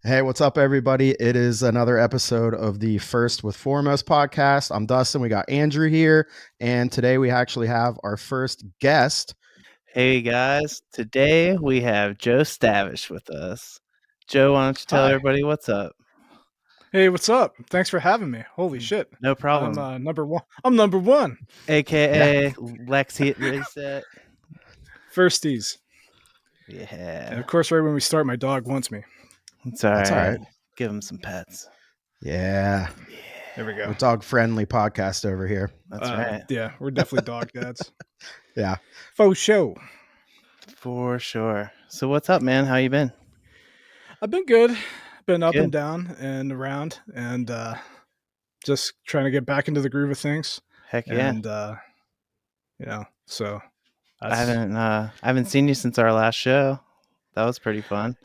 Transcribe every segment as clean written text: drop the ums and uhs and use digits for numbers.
Hey, what's up, everybody? It is another episode of the First with Foremost podcast. I'm Dustin. We got Andrew here, and today we actually have our first guest. Hey guys, today we have Joe Stavish with us. Joe, why don't you tell Hi. everybody what's up? Hey, what's up? Thanks for having me. Holy shit. No I'm problem. number one. I'm number one. Yeah, AKA Lex Hit Reset. Firsties. And Yeah, of course, right when we start, my dog wants me. it's all that's all right. right. Give him some pets. Yeah, There we Yeah, go. we're dog friendly podcast over here. that's right. Yeah, we're definitely dog dads. Yeah, Faux show. For sure. So what's up, man? How you been? I've been good. Been up and Good. down and around and just trying to get back into the groove of things. Heck yeah. And, so I that's. haven't seen you since our last show. That was pretty fun.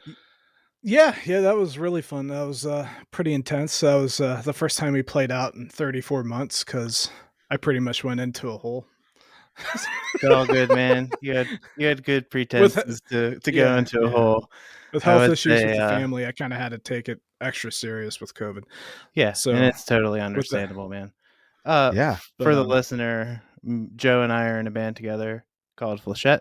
Yeah, that was really fun. That was pretty intense. That was the first time we played out in 34 months because I pretty much went into a hole. It's all good, man. You had good pretenses to go into a hole. With I health would issues with say, the family, I kind of had to take it extra serious with COVID. yeah, and So it's totally with the understandable, man. yeah. but For the listener, Joe and I are in a band together called Flechette.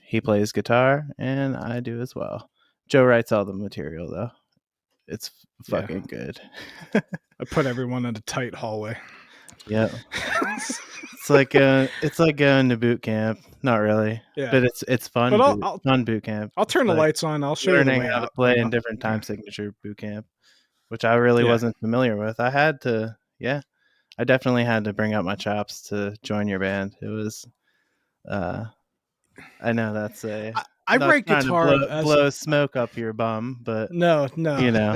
He plays guitar, and I do as well. Joe writes all the material, though. It's fucking good. I put everyone in a tight hallway. Yep. It's like going to boot camp. Not really, Yeah, but it's fun. but I'll Fun boot camp. I'll turn It's the like lights on. I'll show you the learning how to layout. play You in know? different time signature boot camp, which I really Yeah. wasn't familiar with. I had to, yeah, I definitely had to bring up my chops to join your band. It was, I know that's I not write trying to guitar as blow smoke up your bum, but you know,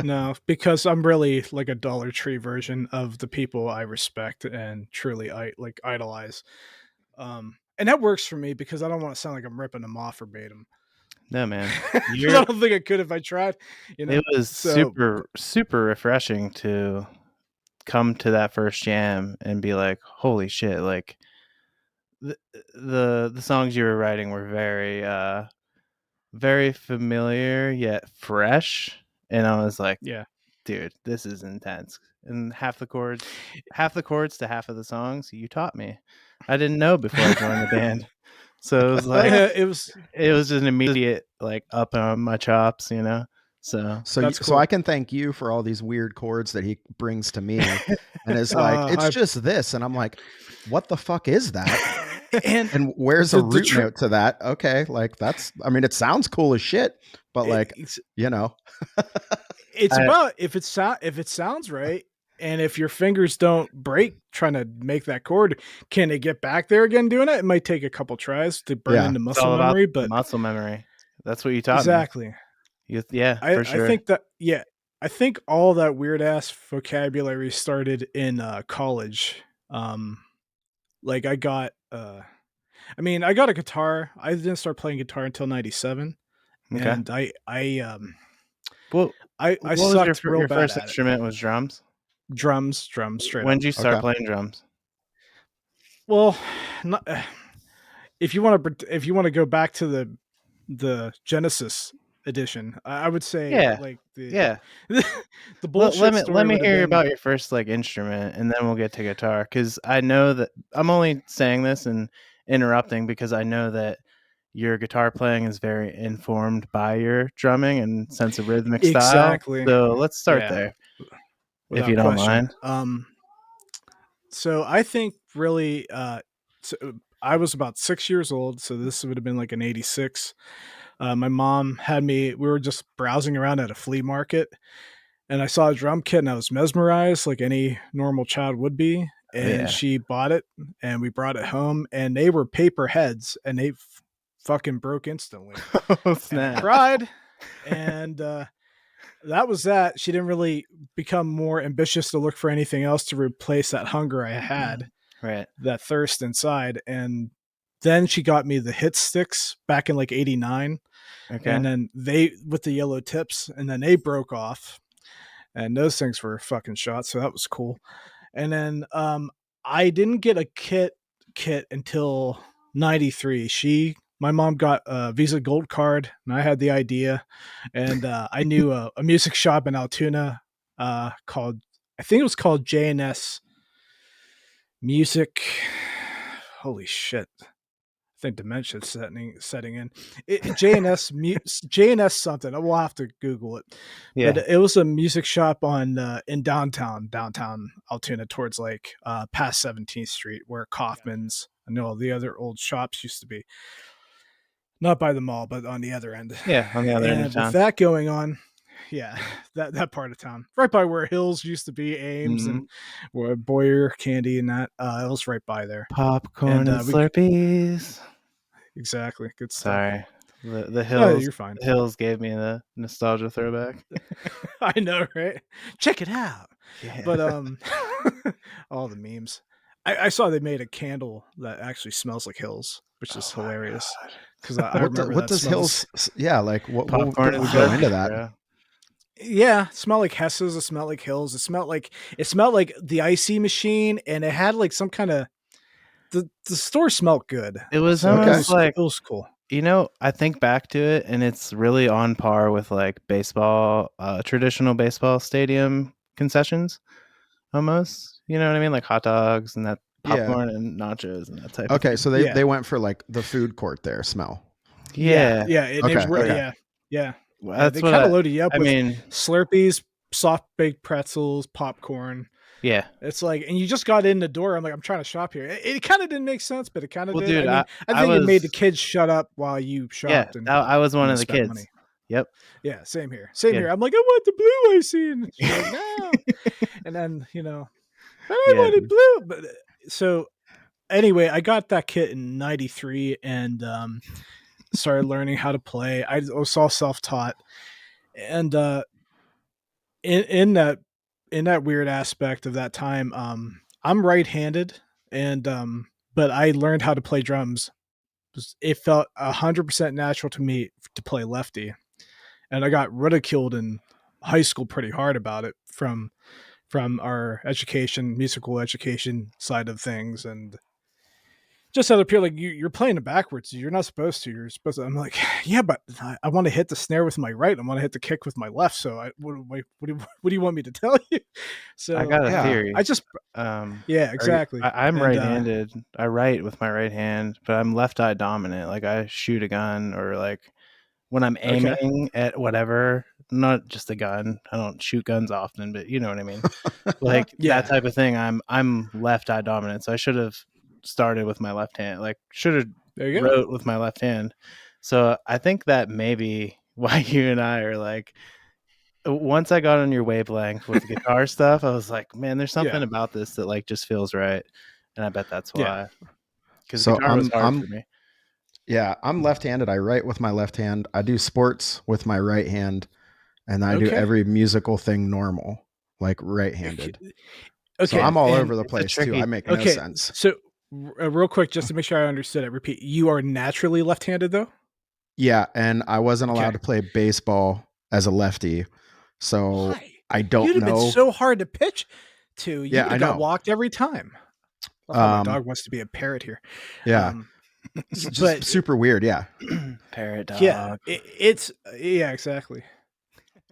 no, because I'm really like a Dollar Tree version of the people I respect and truly idolize. And that works for me because I don't want to sound like I'm ripping them off verbatim. no man, Because I don't think I could if I tried. it was So super refreshing to come to that first jam and be like, holy shit, like the the songs you were writing were very familiar yet fresh, and I was like, yeah, dude, this is intense. And half the chords to half of the songs you taught me. I didn't know before I joined the band. So it was like it was it was an immediate like up on my chops, you know. So So, that's so cool. I can thank you for all these weird chords that he brings to me, and is like, it's I've just this, and I'm like, what the fuck is that? and And where's a the root note to that? Okay, like that's. I mean, it sounds cool as shit, but like, it's you know, it's I, about if it sounds right. And if your fingers don't break trying to make that chord, can it get back there again doing it? It might take a couple tries to burn yeah, into it's muscle all about memory, but muscle memory. That's what you taught me. exactly. Yeah, I for I sure. think that yeah, I think all that weird ass vocabulary started in college. Um, like I got a guitar. I didn't start playing guitar until '97, Okay. and Well, I what was sucked real your bad first at it. instrument? Was drums? Drums, straight When up. did you start okay. playing drums? Well, not, if you want to go back to the Genesis edition, I would say Yeah, like the yeah. the bullshit Let story me would have hear been about your first like instrument, and then we'll get to guitar. Because I know that I'm only saying this and interrupting because I know that your guitar playing is very informed by your drumming and sense of rhythmic style. exactly. So let's start Yeah, there, if you without don't question. mind. So I think really, so I was about 6 years old, so this would have been like an '86. My mom had me. We were just browsing around at a flea market, and I saw a drum kit, and I was mesmerized, like any normal child would be. Oh, And yeah. she bought it, and we brought it home, and they were paper heads, and they fucking broke instantly. Oh And I snap! cried, and that was that. She didn't really become more ambitious to look for anything else to replace that hunger I had, Right. that thirst inside. And then she got me the hit sticks back in like '89, Okay. and then they with the yellow tips, and then they broke off, and those things were fucking shots. So that was cool. And then I didn't get a kit until '93. She my mom got a Visa Gold card, and I had the idea, and I knew a music shop in Altoona called, I think it was called J&S Music. Holy shit! I think dementia's setting in. J&S J&S something. I will have to Google it. Yeah. But it was a music shop on in downtown Altoona, towards like past 17th Street, where Kaufman's, I know all the other old shops used to be. Not by the mall, but on the other end. Yeah, on the other end of And with town. that going on, yeah, that part of town, right by where Hills used to be, Ames Mhm. and where Boyer Candy and that, it was right by there. Popcorn and we Slurpees. exactly, good stuff. Sorry. The No, hills you're fine. hills gave me the nostalgia throwback. I know, right? Check it out. Yeah. But all the memes. I saw they made a candle that actually smells like Hills, which is Oh my hilarious God. because I remember What that does smells. Hills? Yeah, like what Popcorn and would go into Slurpees, that? bro. Yeah, it smelled like Hess's. It smelled like Hills. It smelled like the icy machine, and it had like some kind of the store smelled good. It was So almost like, it was cool. you know, I think back to it and it's really on par with like baseball, traditional baseball stadium concessions almost. You know what I mean? Like hot dogs and that Yeah. popcorn and nachos and that type of Okay, thing. so Yeah. they went for like the food court there smell. Yeah. Yeah. It Okay, was okay. yeah. Well, Yeah, that's they what kind of loaded you up I with mean, Slurpees, soft baked pretzels, popcorn. yeah. It's like, and you just got in the door. I'm like, I'm trying to shop here. It kind of didn't make sense, but it kind of Well, did. dude, I mean, I I think it made the was, kids shut up while you yeah, shopped and I was one of the spent kids. money. Yep. Yeah, same here. Same Yeah. here. I'm like, I want the blue icy, and she's like, no. And then but I Yeah, wanted dude. blue. But so anyway, I got that kit in '93 and started learning how to play. I was all self taught, and in that weird aspect of that time, I'm right handed, and but I learned how to play drums. It felt 100% natural to me to play lefty, and I got ridiculed in high school pretty hard about it from our musical education side of things, and just out of pure like you're playing it backwards. You're not supposed to. You're supposed to. I'm like, yeah, but I want to hit the snare with my right. I want to hit the kick with my left. So what do you want me to tell you? So I got a Yeah. theory. I just yeah, exactly. I'm And, right-handed. I write with my right hand, but I'm left eye dominant. Like I shoot a gun or like when I'm Okay. aiming at whatever, not just a gun. I don't shoot guns often, but you know what I mean. Like Yeah. that type of thing. I'm left eye dominant, so I should have started with my left hand. Like should have There you go. wrote with my left hand. So I think that maybe why you and I are like. Once I got on your wavelength with guitar stuff, I was like, man, there's something Yeah. about this that like just feels right, and I bet that's Yeah. why. Because So guitar was hard for me. yeah, I'm left-handed. I write with my left hand. I do sports with my right hand, and I do Okay. every musical thing normal, like right-handed. So Okay. I'm all and- over the It's a place too. tricky I make no Okay. sense. So real quick, just to make sure I understood it, repeat. You are naturally left-handed, though. Yeah, and I wasn't allowed Okay. to play baseball as a lefty, so Why? I don't You'd have been know. so hard to pitch to. You Yeah, would I have got know. walked every time. Love how my Um, dog wants to be a parrot here. yeah, it's just but super weird. Yeah, Parrot dog. yeah, it's yeah, exactly.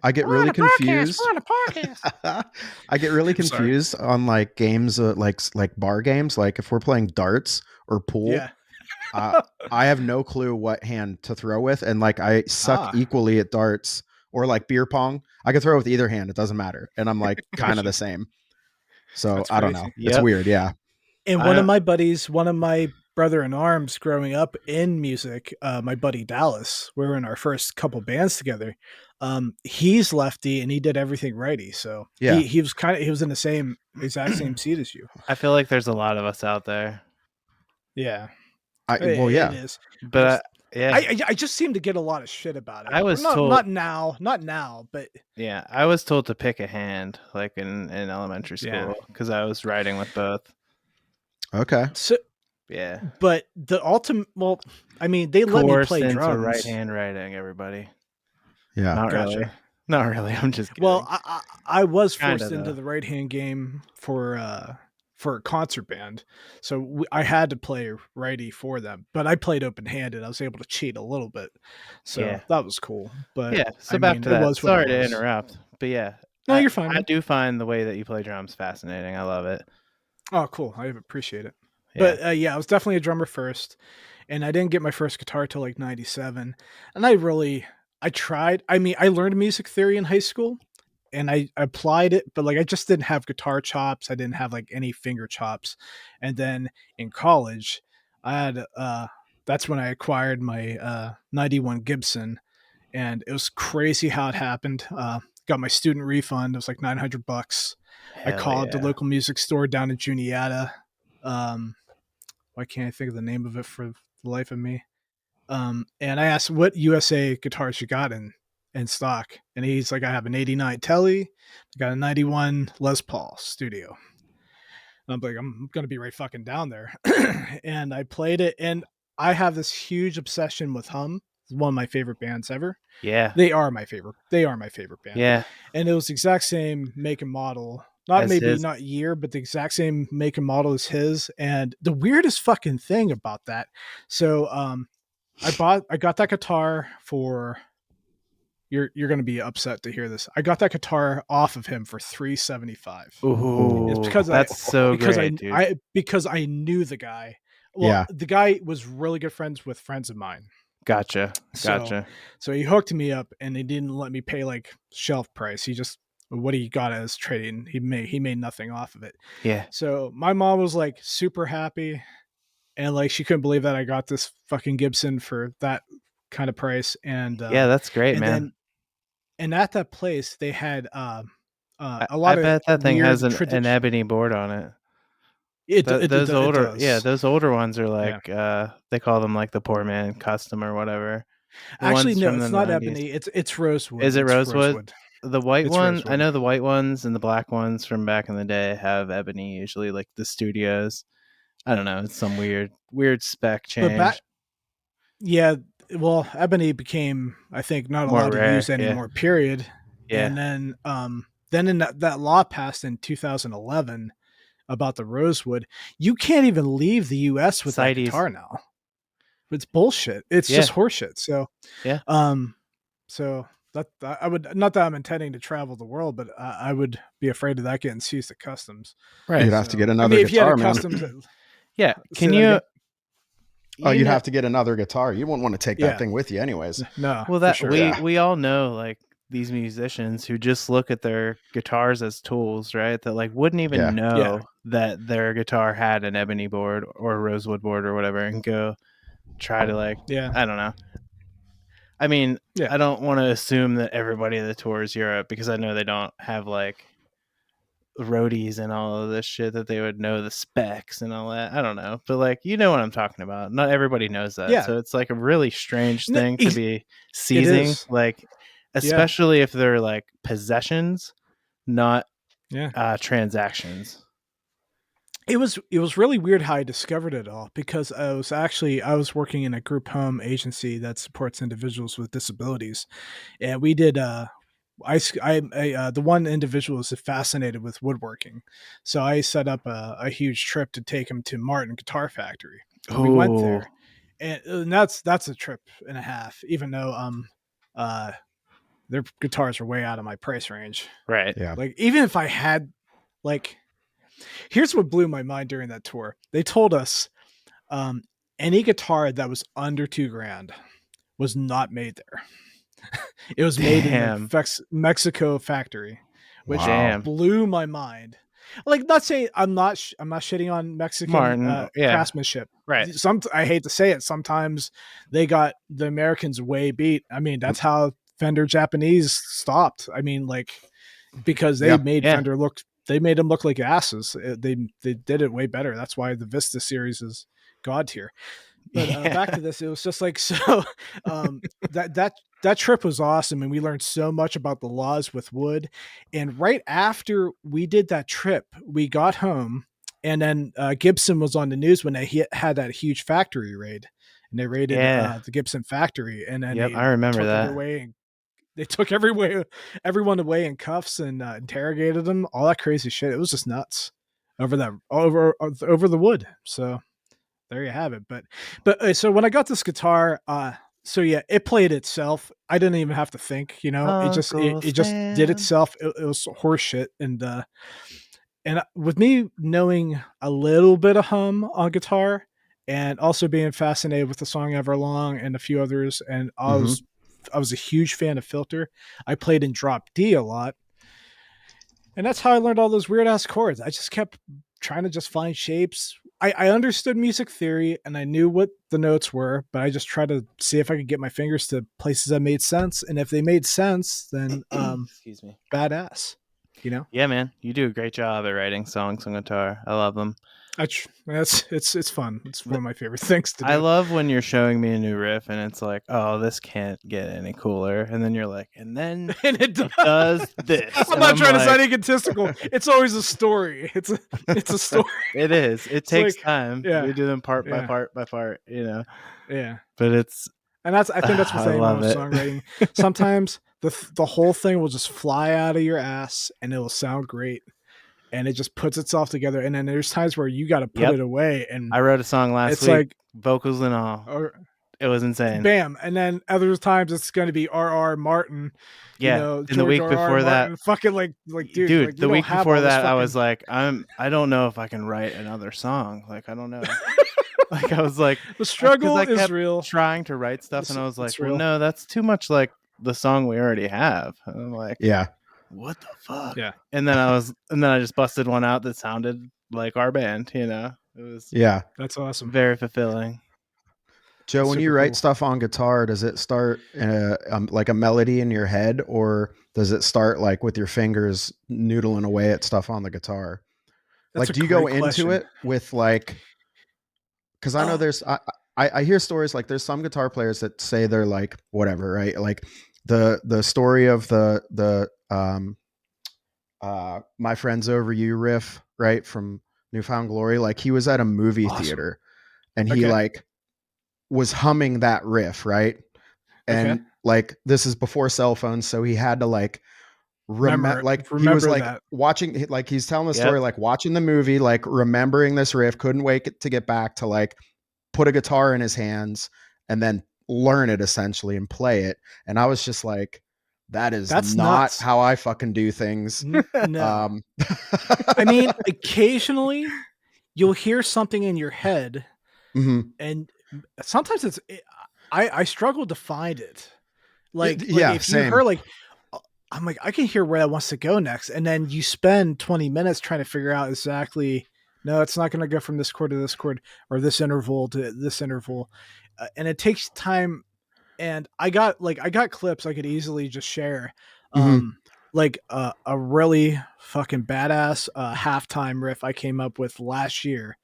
I get We're really on a podcast. confused. We're on a podcast. I get really I'm sorry. confused on like games, like bar games. Like if we're playing darts or pool, Yeah. I have no clue what hand to throw with, and like I suck equally at darts or like beer pong. I can throw with either hand; it doesn't matter, and I'm like kind of Gotcha. the same. So That's I don't crazy. know. It's Yep. weird. Yeah. And one of my buddies, one of my brother in arms growing up in music, my buddy Dallas, we were in our first couple bands together. He's lefty and he did everything righty. So Yeah. he was in the exact same seat as you. I feel like there's a lot of us out there, Yeah. Well, It yeah. is. but yeah, I just seem to get a lot of shit about it. I was not told- not now, but yeah, I was told to pick a hand like in elementary Yeah. school because I was writing with both. Okay. so Yeah, but the ultimate, well, I mean, they let me coerced play into drums. right hand writing. Everybody, Yeah. not Gotcha. really, not really. I'm just kidding. Well, I was Kinda, forced into though. the right hand game for for a concert band, so I had to play righty for them. But I played open handed. I was able to cheat a little bit, so Yeah. that was cool. But Yeah. So I back mean, to it that. was what it Sorry to was. interrupt, but yeah, No, you're fine, I man. do find the way that you play drums fascinating. I love it. Oh, cool. I appreciate it. Yeah. But yeah, I was definitely a drummer first, and I didn't get my first guitar till like '97. And I tried. I mean, I learned music theory in high school, and I applied it, but like I just didn't have guitar chops. I didn't have like any finger chops. And then in college, I had that's when I acquired my 91 Gibson, and it was crazy how it happened. Got my student refund. It was like $900. I Hell called the yeah. local music store down in Juniata. Um, why can't I think of the name of it for the life of me? And I asked what USA guitars you got in stock, and he's like, I have an '89 Telly, I got a '91 Les Paul Studio. And I'm like, I'm gonna be right fucking down there, and I played it, and I have this huge obsession with Hum. It's one of my favorite bands ever. Yeah. They are my favorite. They are my favorite band, Yeah. and it was the exact same make and model. As his. Not year, but the exact same make and model as his. And the weirdest fucking thing about that, so I got that guitar for you're gonna be upset to hear this. I got that guitar off of him for $375. It's Ooh, that's so great, dude. because I knew the guy. Well, Yeah. the guy was really good friends with friends of mine. Gotcha. So Gotcha. so he hooked me up, and he didn't let me pay like shelf price. He just what he got as trading. He made nothing off of it. Yeah. So my mom was like super happy, and like she couldn't believe that I got this fucking Gibson for that kind of price. Yeah, that's great, And man. then and at that place they had I a lot of bet that thing has weird an tradition. ebony board on it. It does. Those older ones are Yeah. like they call them like the poor man custom or whatever. The Actually, ones no, from the it's not 90s. ebony. It's rosewood. Is it It's rosewood? rosewood. The white It's one, I rosewood. know the white ones and the black ones from back in the day have ebony usually, like the studios. I don't know, it's some weird spec But back, change. yeah, well, ebony became, I think, not More allowed to rare, use yeah. anymore. Period. Yeah. And then in that law passed in 2011 about the rosewood, you can't even leave the U.S. with that CITES. guitar now. It's bullshit. It's just horseshit. So yeah. So that I would, not that I'm intending to travel the world, but I would be afraid of that getting seized at customs. Right. You'd have to get I another mean, if you had guitar, a man. customs, Yeah. say Can that you again? Oh, you'd know- have to get another guitar. You wouldn't want to take Yeah. that thing with you, anyways. No, Well, for that sure. we all know like these musicians who just look at their guitars as tools, right? That like wouldn't even Yeah. know that their guitar had an ebony board or a rosewood board or whatever, and go try to like Yeah. I don't know. I mean, Yeah. I don't want to assume that everybody that tours Europe, because I know they don't have like roadies and all of this shit that they would know the specs and all that. I don't know, but like you know what I'm talking about. Not everybody knows that, Yeah. so it's like a really strange No, thing to be It seizing, is. like especially if they're like possessions, not Yeah. transactions. It was really weird how I discovered it all, because I was working in a group home agency that supports individuals with disabilities, and we did the one individual is fascinated with woodworking, so I set up a huge trip to take him to Martin Guitar Factory. And we went there, and that's a trip and a half, even though their guitars are way out of my price range. Right. Yeah. Like, even if I had, like, here's what blew my mind during that tour. They told us any guitar that was under $2,000 was not made there. It was made in the Mexico factory, which Wow. blew my mind. Like, not saying I'm not shitting on Mexican Martin, craftsmanship. Right. I hate to say it. Sometimes they got the Americans way beat. I mean, that's how Fender Japanese stopped. I mean, like, because they made Fender look. They made them look like asses. They did it way better. That's why the Vista series is god tier. But back to this, it was just like, so that trip was awesome, and we learned so much about the laws with wood. And right after we did that trip, we got home, and then Gibson was on the news when they had that huge factory raid, and they raided the Gibson factory, and then I remember that. They took everyone away in cuffs and interrogated them, all that crazy shit. It was just nuts. over the wood. So there you have it. But so when I got this guitar, so yeah, it played itself. I didn't even have to think, it just did itself. It was horse shit. And with me knowing a little bit of hum on guitar and also being fascinated with the song Everlong and a few others, and I was a huge fan of Filter. I played in drop D a lot. And that's how I learned all those weird ass chords. I just kept trying to just find shapes. I understood music theory and I knew what the notes were, but I just tried to see if I could get my fingers to places that made sense. And if they made sense, then excuse me, badass. Yeah, man, you do a great job at writing songs on guitar. I love them. It's fun. It's one of my favorite things to do. I love when you're showing me a new riff and it's like, oh, this can't get any cooler, and then you're like, and then and it does this. I'm not trying to sound egotistical. It's always a story. It's a story. It is. It takes time. Yeah, we do them part by part by part. Yeah, but it's. And I think that's the thing with songwriting. Sometimes the whole thing will just fly out of your ass and it will sound great. And it just puts itself together. And then there's times where you got to put it away. And I wrote a song last week, like, vocals and all. It was insane. Bam. And then other times it's going to be R.R. Martin. Yeah. And the week before that, fucking like dude, like, the week before that, I was like, I don't know if I can write another song. Like, I don't know. Like, I was like, the struggle is real. Trying to write stuff, and I was like, well, no, that's too much like the song we already have. And I'm like, yeah, what the fuck? Yeah. And then I just busted one out that sounded like our band. It was that's awesome, very fulfilling. Joe, when you write stuff on guitar, does it start like a melody in your head, or does it start like with your fingers noodling away at stuff on the guitar? Like, do you go into it with like? Because I know there's, I hear stories like there's some guitar players that say they're like whatever, right? Like the story of the My Friends Over You riff, right, from Newfound Glory. Like he was at a movie theater, and he like was humming that riff, right? And like this is before cell phones, so he had to like remember he was like that. Watching, like he's telling the story, like watching the movie, like remembering this riff, couldn't wait to get back to like put a guitar in his hands and then learn it essentially and play it. And I was just like, that's not nuts. How I fucking do things. No. I mean, occasionally you'll hear something in your head, and sometimes I struggle to find it. Like if you heard like, I'm like, I can hear where that wants to go next. And then you spend 20 minutes trying to figure out exactly, no, it's not going to go from this chord to this chord or this interval to this interval. And it takes time. And I got clips I could easily just share. Like a really fucking badass halftime riff I came up with last year.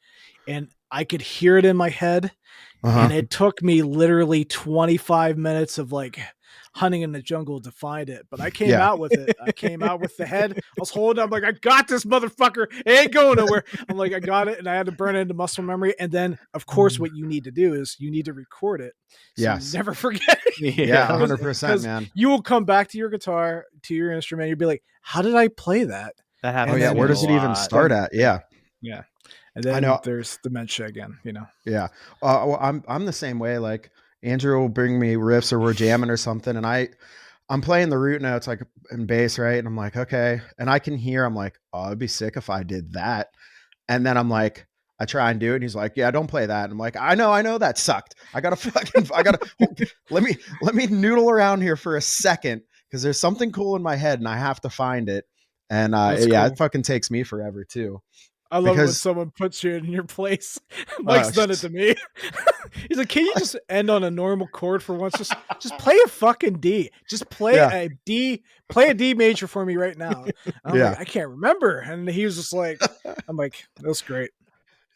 And I could hear it in my head. And it took me literally 25 minutes of like hunting in the jungle to find it, but I came out with it. I came out with the head. I was holding. I'm like, I got this motherfucker. It ain't going nowhere. I'm like, I got it, and I had to burn it into muscle memory. And then, of course, what you need to do is you need to record it. So you never forget. 100%, man. You will come back to your guitar, to your instrument. You'll be like, how did I play that? That happens. Where does it even start at? Yeah. And then there's dementia again. Yeah. Well, I'm the same way. Like, Andrew will bring me riffs or we're jamming or something, and I'm playing the root notes like in bass, right? And I'm like, okay. And I can hear, I'm like, oh, it'd be sick if I did that. And then I'm like, I try and do it. And he's like, yeah, don't play that. And I'm like, I know that sucked. Let me noodle around here for a second because there's something cool in my head and I have to find it. And it fucking takes me forever too. I love it when someone puts you in your place. Mike's done it to me. He's like, can you just end on a normal chord for once? Just play a fucking D. Just play a D. Play a D major for me right now. I'm like, I can't remember. And he was just like, I'm like, that's great.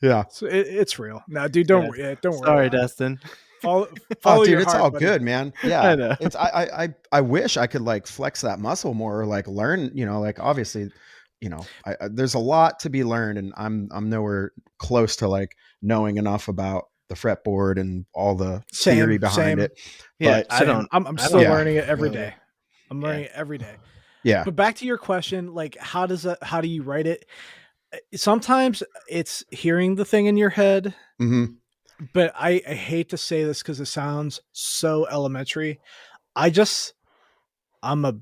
Yeah. So it's real. No, dude, don't worry. Sorry, Dustin. Follow dude, your it's heart, all buddy. good, man. Yeah. I know. It's I wish I could like flex that muscle more or like learn, like obviously, there's a lot to be learned, and I'm nowhere close to like knowing enough about the fretboard and all the theory behind it. Yeah, but I'm still learning it every day. I'm learning it every day. Yeah. But back to your question, like how do you write it? sometimes it's hearing the thing in your head, Mm-hmm. but I hate to say this because it sounds so elementary. I just I'm a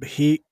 he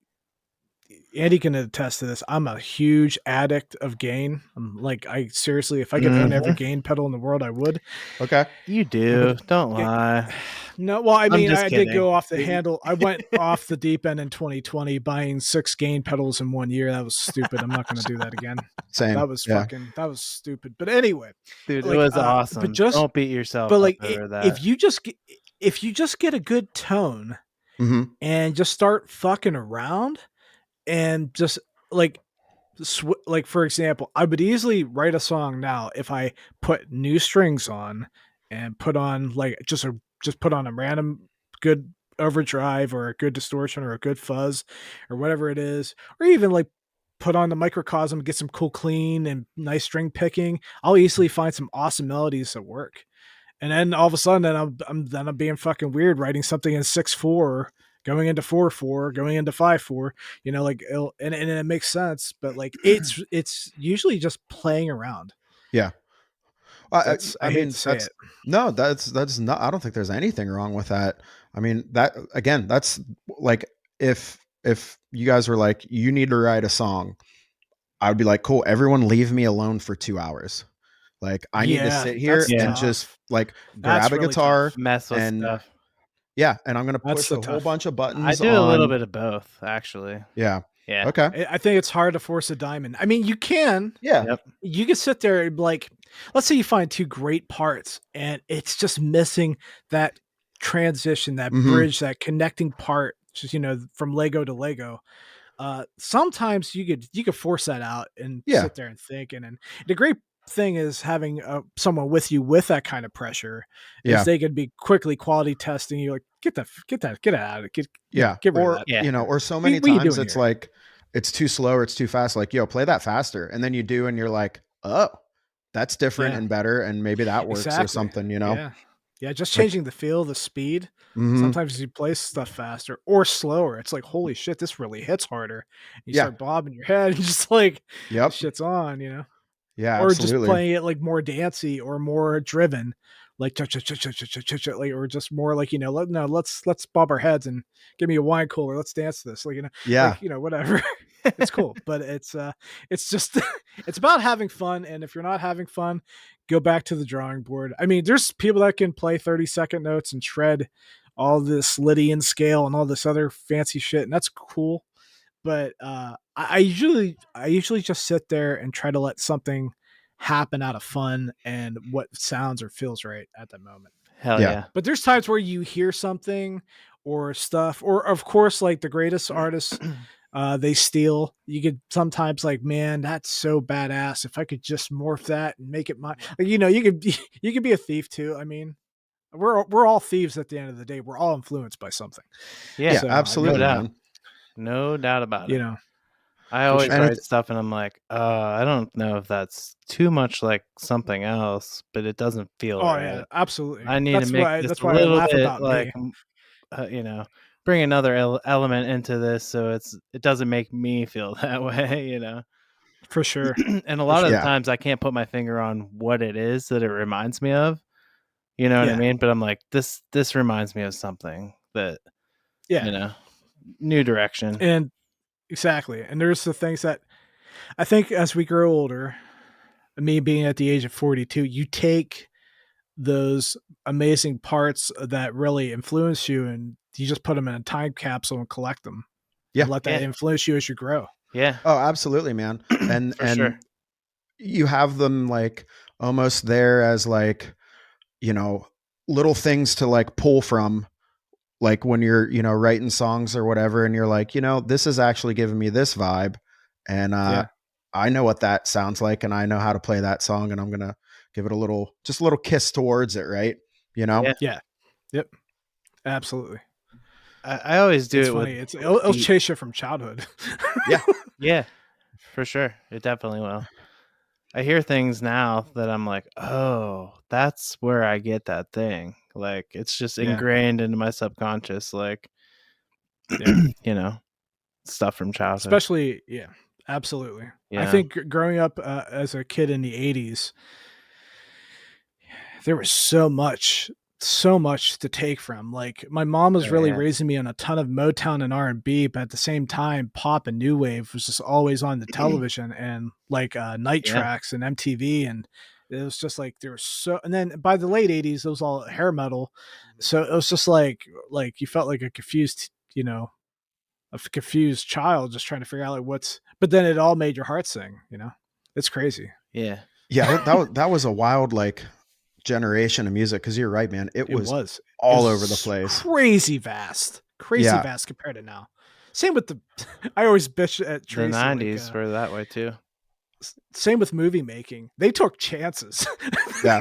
Andy can attest to this. I'm a huge addict of gain. I'm like, I seriously, if I could own every gain pedal in the world, I would. Okay. You do. Don't Yeah. lie. No, well, I I'm mean, just I did kidding. go off the handle. I went off the deep end in 2020, buying 6 gain pedals in 1 year. That was stupid. I'm not going to do that again. Same. Yeah. That was stupid. But anyway, Dude, it like, was awesome. Don't beat yourself but up like, over that. if you just get a good tone Mm-hmm. and just start fucking around and just like, like for example, I would easily write a song now if I put new strings on and put on like just put on a random good overdrive or a good distortion or a good fuzz or whatever it is, or even like put on the microcosm, get some cool clean and nice string picking. I'll easily find some awesome melodies that work. And then all of a sudden, I'm being fucking weird, writing something in 6/4, going into 4/4, going into 5/4. You know, like and it makes sense, but like it's usually just playing around. Yeah. I I hate mean, to say it. that's not. I don't think there's anything wrong with that. I mean, that again, that's like if you guys were like, you need to write a song, I would be like, cool, everyone leave me alone for 2 hours. Like, I need to Yeah, sit here that's Yeah. and just tough. like grab That's a really guitar tough. Mess with and stuff. yeah, and I'm gonna That's push the a whole tough. bunch of I buttons do a little on. bit of both, actually. Yeah. Yeah. Okay. I think it's hard to force a diamond. I mean, Yeah. Yep. you can sit there and like, let's say you find two great parts and it's just missing that transition, that Mm-hmm. bridge, that connecting part, just from Lego to Lego. Sometimes you could force that out and Yeah. sit there and think, and the great thing is having someone with you with that kind of pressure is Yeah. they could be quickly quality testing you, like get out of it, Yeah. get rid of Or, that. Yeah. or so many What are you times doing it's here? like it's too slow or it's too fast. Like, yo, play that faster. And then you do, and you're like, oh, that's different Yeah, and better. And maybe that works or exactly. something, Yeah. Yeah, just Like, changing the feel, the speed. mm-hmm. Sometimes you play stuff faster or slower. It's like, holy shit, this really hits harder. You Yeah. start bobbing your head and just like Yep. shit's on. Yeah, Or just absolutely. playing it like more dancey or more driven, like like, or just more like no, let's bob our heads and give me a wine cooler. Let's dance this, Yeah. whatever. It's cool, but it's just it's about having fun. And if you're not having fun, go back to the drawing board. I mean, there's people that can play 30-second notes and shred all this Lydian scale and all this other fancy shit, and that's cool. But I usually just sit there and try to let something happen out of fun and what sounds or feels right at that moment. Hell Yeah. yeah. But there's times where you hear something or stuff, or of course, like the greatest artists, they steal. You could sometimes like, man, that's so badass. If I could just morph that and make it my, like, you could be a thief too. I mean, we're all thieves at the end of the day. We're all influenced by something. Yeah. Yeah, So I No mean, absolutely, doubt. man. No doubt about you it. know, I for always And sure. write it's stuff and I'm like, I don't know if that's too much like something else, but it doesn't feel Oh right. yeah, absolutely. I need to make this That's a why I little laugh bit about like, me, bring another element into this so it doesn't make me feel that way. for sure. And a For lot of the sure. yeah. times I can't put my finger on what it is that it reminds me of. You know what I Yeah. mean? But I'm like, this reminds me of something that, Yeah. new direction. And exactly. And there's the things that I think as we grow older, me being at the age of 42, you take those amazing parts that really influence you and you just put them in a time capsule and collect them Yeah. and let that Yeah. influence you as you grow. Yeah. Oh, absolutely, man. And For sure. you have them like almost there as like, you know, little things to like pull from, like when you're, writing songs or whatever, and you're like, this is actually giving me this vibe. And Yeah. I know what that sounds like and I know how to play that song, and I'm gonna give it just a little kiss towards it, right? You know? Yeah. Yeah. Yep. Absolutely. I always do It's it with funny. with It'll beat. chase you from childhood. Yeah. Yeah, for sure. It definitely will. I hear things now that I'm like, oh, that's where I get that thing. Like it's just Yeah. ingrained into my subconscious, like Yeah. stuff from childhood. Especially, yeah. Absolutely. Yeah. I think growing up as a kid in the 80s, there was so much to take from. Like my mom was really raising me on a ton of Motown and R&B, but at the same time pop and new wave was just always on the television, and like night tracks and MTV, and it was just like there was so. And then by the late 80s it was all hair metal, so it was just like you felt like a confused, a confused child just trying to figure out like what's, but then it all made your heart sing, it's crazy. Yeah. That was a wild like generation of music, because you're right, man. It was all over the place. Crazy vast compared to now. Same with the I always bitch at Tracy. The 90s were that way too. Same with movie making. They took chances. Yeah.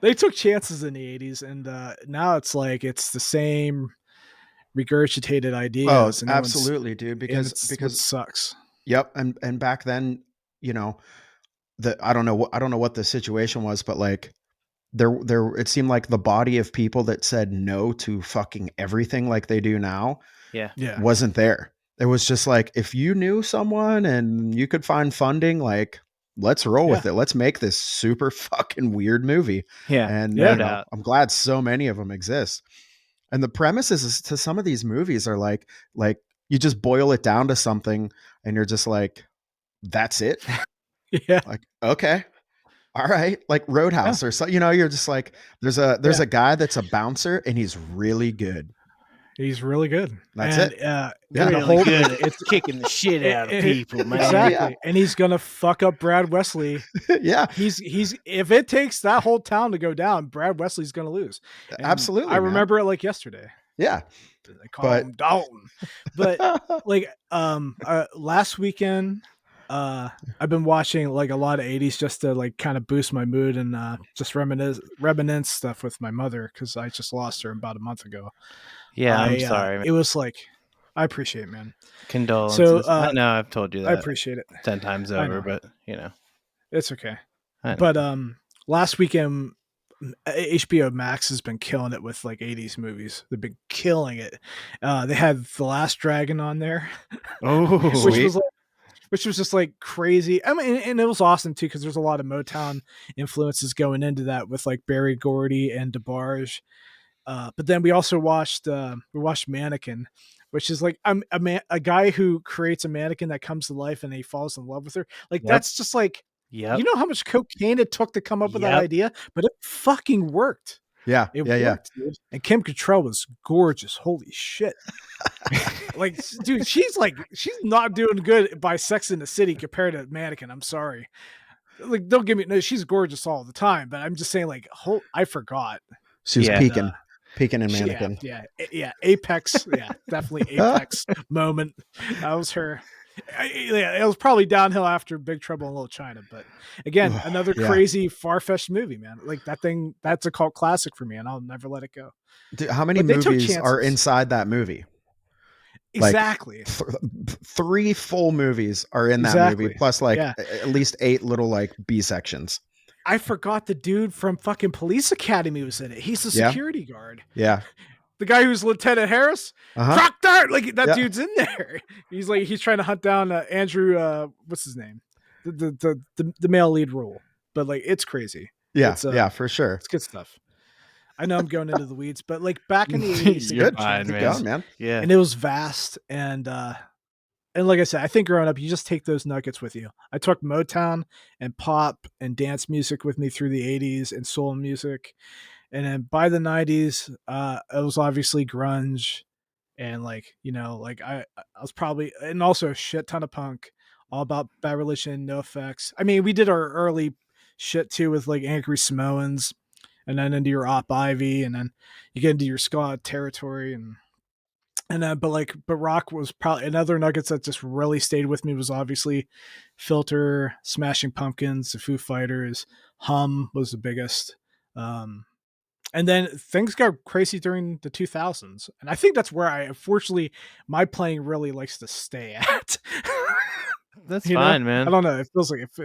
They took chances in the 80s, and now it's like it's the same regurgitated ideas. Oh, absolutely, dude. Because it sucks. Yep. And back then, I don't know what the situation was, but like there it seemed like the body of people that said no to fucking everything like they do now wasn't there. It was just like, if you knew someone and you could find funding, like, let's roll with it. Let's make this super fucking weird movie. Yeah. And no doubt. I'm glad so many of them exist. And the premises to some of these movies are like you just boil it down to something and you're just like, that's it. Yeah. Like, okay. All right. Like Roadhouse or so, you're just like, there's a guy that's a bouncer and he's really good. He's really good. That's it. Really good. It's kicking the shit out of people, man. Exactly. Yeah. And he's gonna fuck up Brad Wesley. Yeah. He's if it takes that whole town to go down, Brad Wesley's gonna lose. And absolutely. I remember it like yesterday. Yeah. They call him Dalton. But like last weekend, I've been watching like a lot of 80s just to like kind of boost my mood and just reminisce stuff with my mother, because I just lost her about a month ago. Yeah, I'm sorry. It was like, I appreciate it, man. Condolences. So I know I've told you that. I appreciate it 10 times over, but it's okay. But last weekend, HBO Max has been killing it with like 80s movies. They've been killing it. They had The Last Dragon on there. Oh, which was just like crazy. I mean, and it was awesome too, because there's a lot of Motown influences going into that with like Berry Gordy and DeBarge. But then we also watched Mannequin, which is like a guy who creates a mannequin that comes to life and he falls in love with her. Like that's just like, you know how much cocaine it took to come up with that idea, but it fucking worked. Yeah, it worked, dude. And Kim Cattrall was gorgeous. Holy shit! Like, dude, she's not doing good by Sex in the City compared to Mannequin. I'm sorry. Like, don't give me no. She's gorgeous all the time, but I'm just saying, like, I forgot. She was peaking in Mannequin. Yeah. Apex. Yeah, definitely apex moment. That was her. It was probably downhill after Big Trouble in Little China, but again, another crazy far-fetched movie, man. Like that's a cult classic for me, and I'll never let it go. Dude, how many movies are inside that movie? Exactly. Like, 3 full movies are in that movie, plus like at least 8 little like B sections. I forgot the dude from fucking Police Academy was in it. He's the security guard. Yeah. The guy who's Lieutenant Harris, Croc Dart, like that dude's in there. He's trying to hunt down Andrew. What's his name? The male lead role. But like, it's crazy. Yeah, for sure. It's good stuff. I know I'm going into the weeds, but like back in the 80s, you're fine, man. Yeah, and it was vast, and like I said, I think growing up, you just take those nuggets with you. I took Motown and pop and dance music with me through the 80s and soul music. And then by the 90s, it was obviously grunge, and like, I was probably, and also a shit ton of punk, all about Bad Religion, NoFX. I mean, we did our early shit too with like Angry Samoans, and then into your Op Ivy, and then you get into your ska territory, but rock was probably another nuggets that just really stayed with me was obviously Filter, Smashing Pumpkins, the Foo Fighters, Hum was the biggest. And then things got crazy during the 2000s. And I think that's where unfortunately, my playing really likes to stay at. That's fine, man. I don't know. It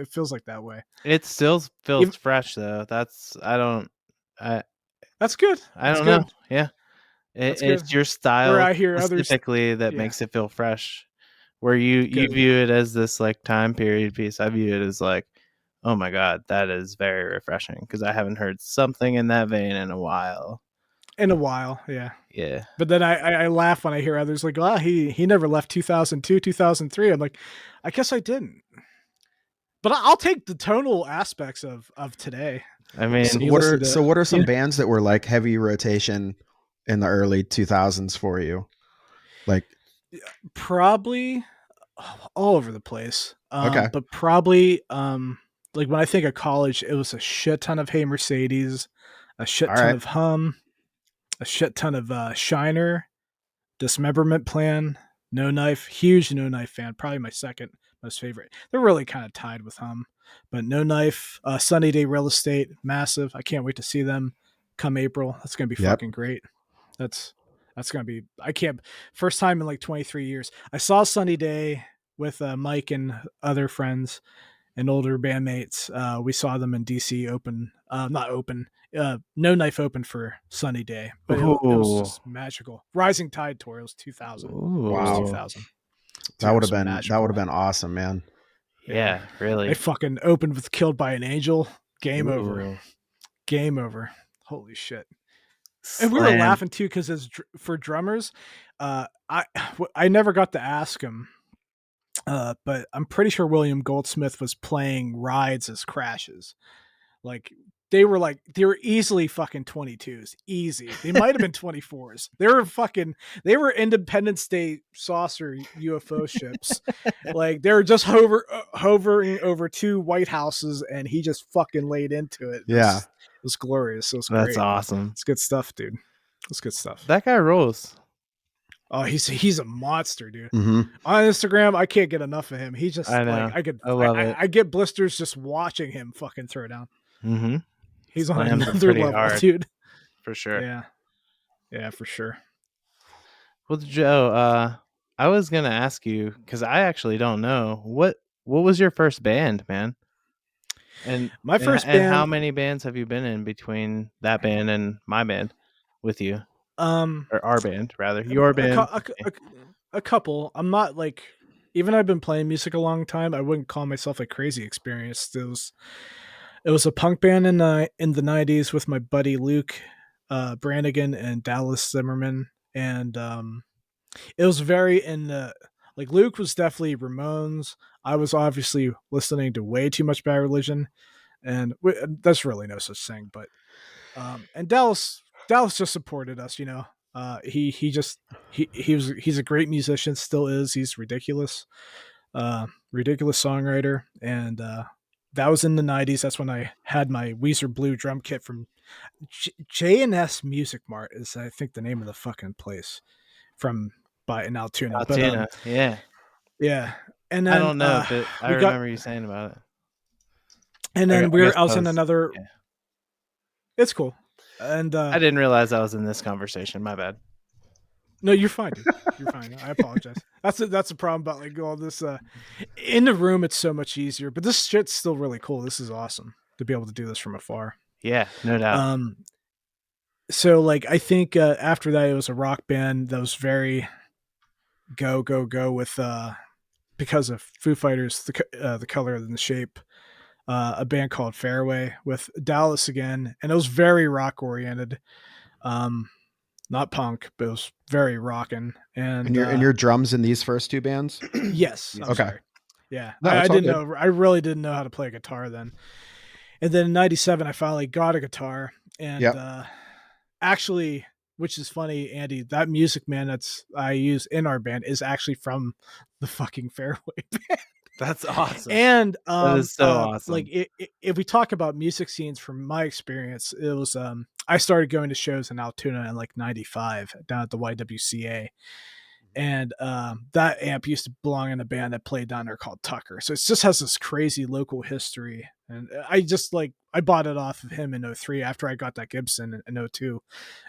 feels like that way. It still feels fresh though. That's good. I don't know. Yeah. It's your style specifically that makes it feel fresh. where you view it as this like time period piece. I view it as like, oh my God, that is very refreshing because I haven't heard something in that vein in a while. Yeah. Yeah. But then I laugh when I hear others like, oh, he never left 2002, 2003. I'm like, I guess I didn't. But I'll take the tonal aspects of today. I mean, what are some bands that were like heavy rotation in the early 2000s for you? Like probably all over the place. Okay. But probably like when I think of college, it was a shit ton of Hey Mercedes, a shit ton of Hum, a shit ton of Shiner, Dismemberment Plan, No Knife, huge No Knife fan, probably my second most favorite. They're really kind of tied with Hum, but No Knife, Sunny Day Real Estate, massive. I can't wait to see them come April. That's gonna be fucking great. That's gonna be. I can't. First time in like 23 years. I saw Sunny Day with Mike and other friends and older bandmates. We saw them in DC open, not open, No Knife open for Sunny Day, but it was just magical. Rising Tide tour. It was 2000. Wow, 2000. That would have been awesome, man. Yeah, really. They fucking opened with "Killed by an Angel." Game over. Game over. Holy shit. And we were laughing too because for drummers, I never got to ask him. But I'm pretty sure William Goldsmith was playing rides as crashes. Like they were easily fucking 22s. Easy. They might have been 24s. They were Independence Day saucer UFO ships. Like they were just hovering over two White Houses and he just fucking laid into it. It was glorious. It was great. That's awesome. It's good stuff, dude. It's good stuff. That guy rolls. Oh, he's a monster, dude. Mm-hmm. On Instagram, I can't get enough of him. He just I know. I get blisters just watching him fucking throw down. Mm-hmm. He's on another level, hard, dude. For sure. Yeah, for sure. Well, Joe, I was gonna ask you because I actually don't know what was your first band, man. And my first band. And how many bands have you been in between that band and my band with you? Or our band, rather. Your band. A couple. I'm not like, even I've been playing music a long time. I wouldn't call myself a crazy experience. It was a punk band in the 90s with my buddy Luke Brannigan and Dallas Zimmerman, and it was very like Luke was definitely Ramones. I was obviously listening to way too much Bad Religion, and that's really no such thing. But and Dallas just supported us, you know. He's a great musician, still is. He's ridiculous songwriter, and that was in the 90s. That's when I had my Weezer Blue drum kit from J&S Music Mart is, I think, the name of the fucking place in Altoona. Altoona, but, yeah. And then I don't know, but I remember you saying about it. And then I was in another. Yeah. It's cool. And I didn't realize I was in this conversation. My bad. No, you're fine, dude. You're fine. I apologize. That's the problem about like all this. In the room, it's so much easier, but this shit's still really cool. This is awesome to be able to do this from afar. Yeah, no doubt. So like I think after that, it was a rock band that was very go with because of Foo Fighters, the color and the shape. A band called Fairway with Dallas again, and it was very rock oriented. Not punk, but it was very rocking. And your drums in these first two bands? Yes. I'm okay. Sorry. Yeah. No, I didn't know. I really didn't know how to play guitar then. And then in 97, I finally got a guitar. And actually, which is funny, Andy, that Music Man I use in our band is actually from the fucking Fairway band. That's awesome. And that is so awesome. Like if we talk about music scenes from my experience, it was I started going to shows in Altoona in like 95 down at the YWCA. And that amp used to belong in a band that played down there called Tucker. So it just has this crazy local history. And I bought it off of him in 03 after I got that Gibson in 02.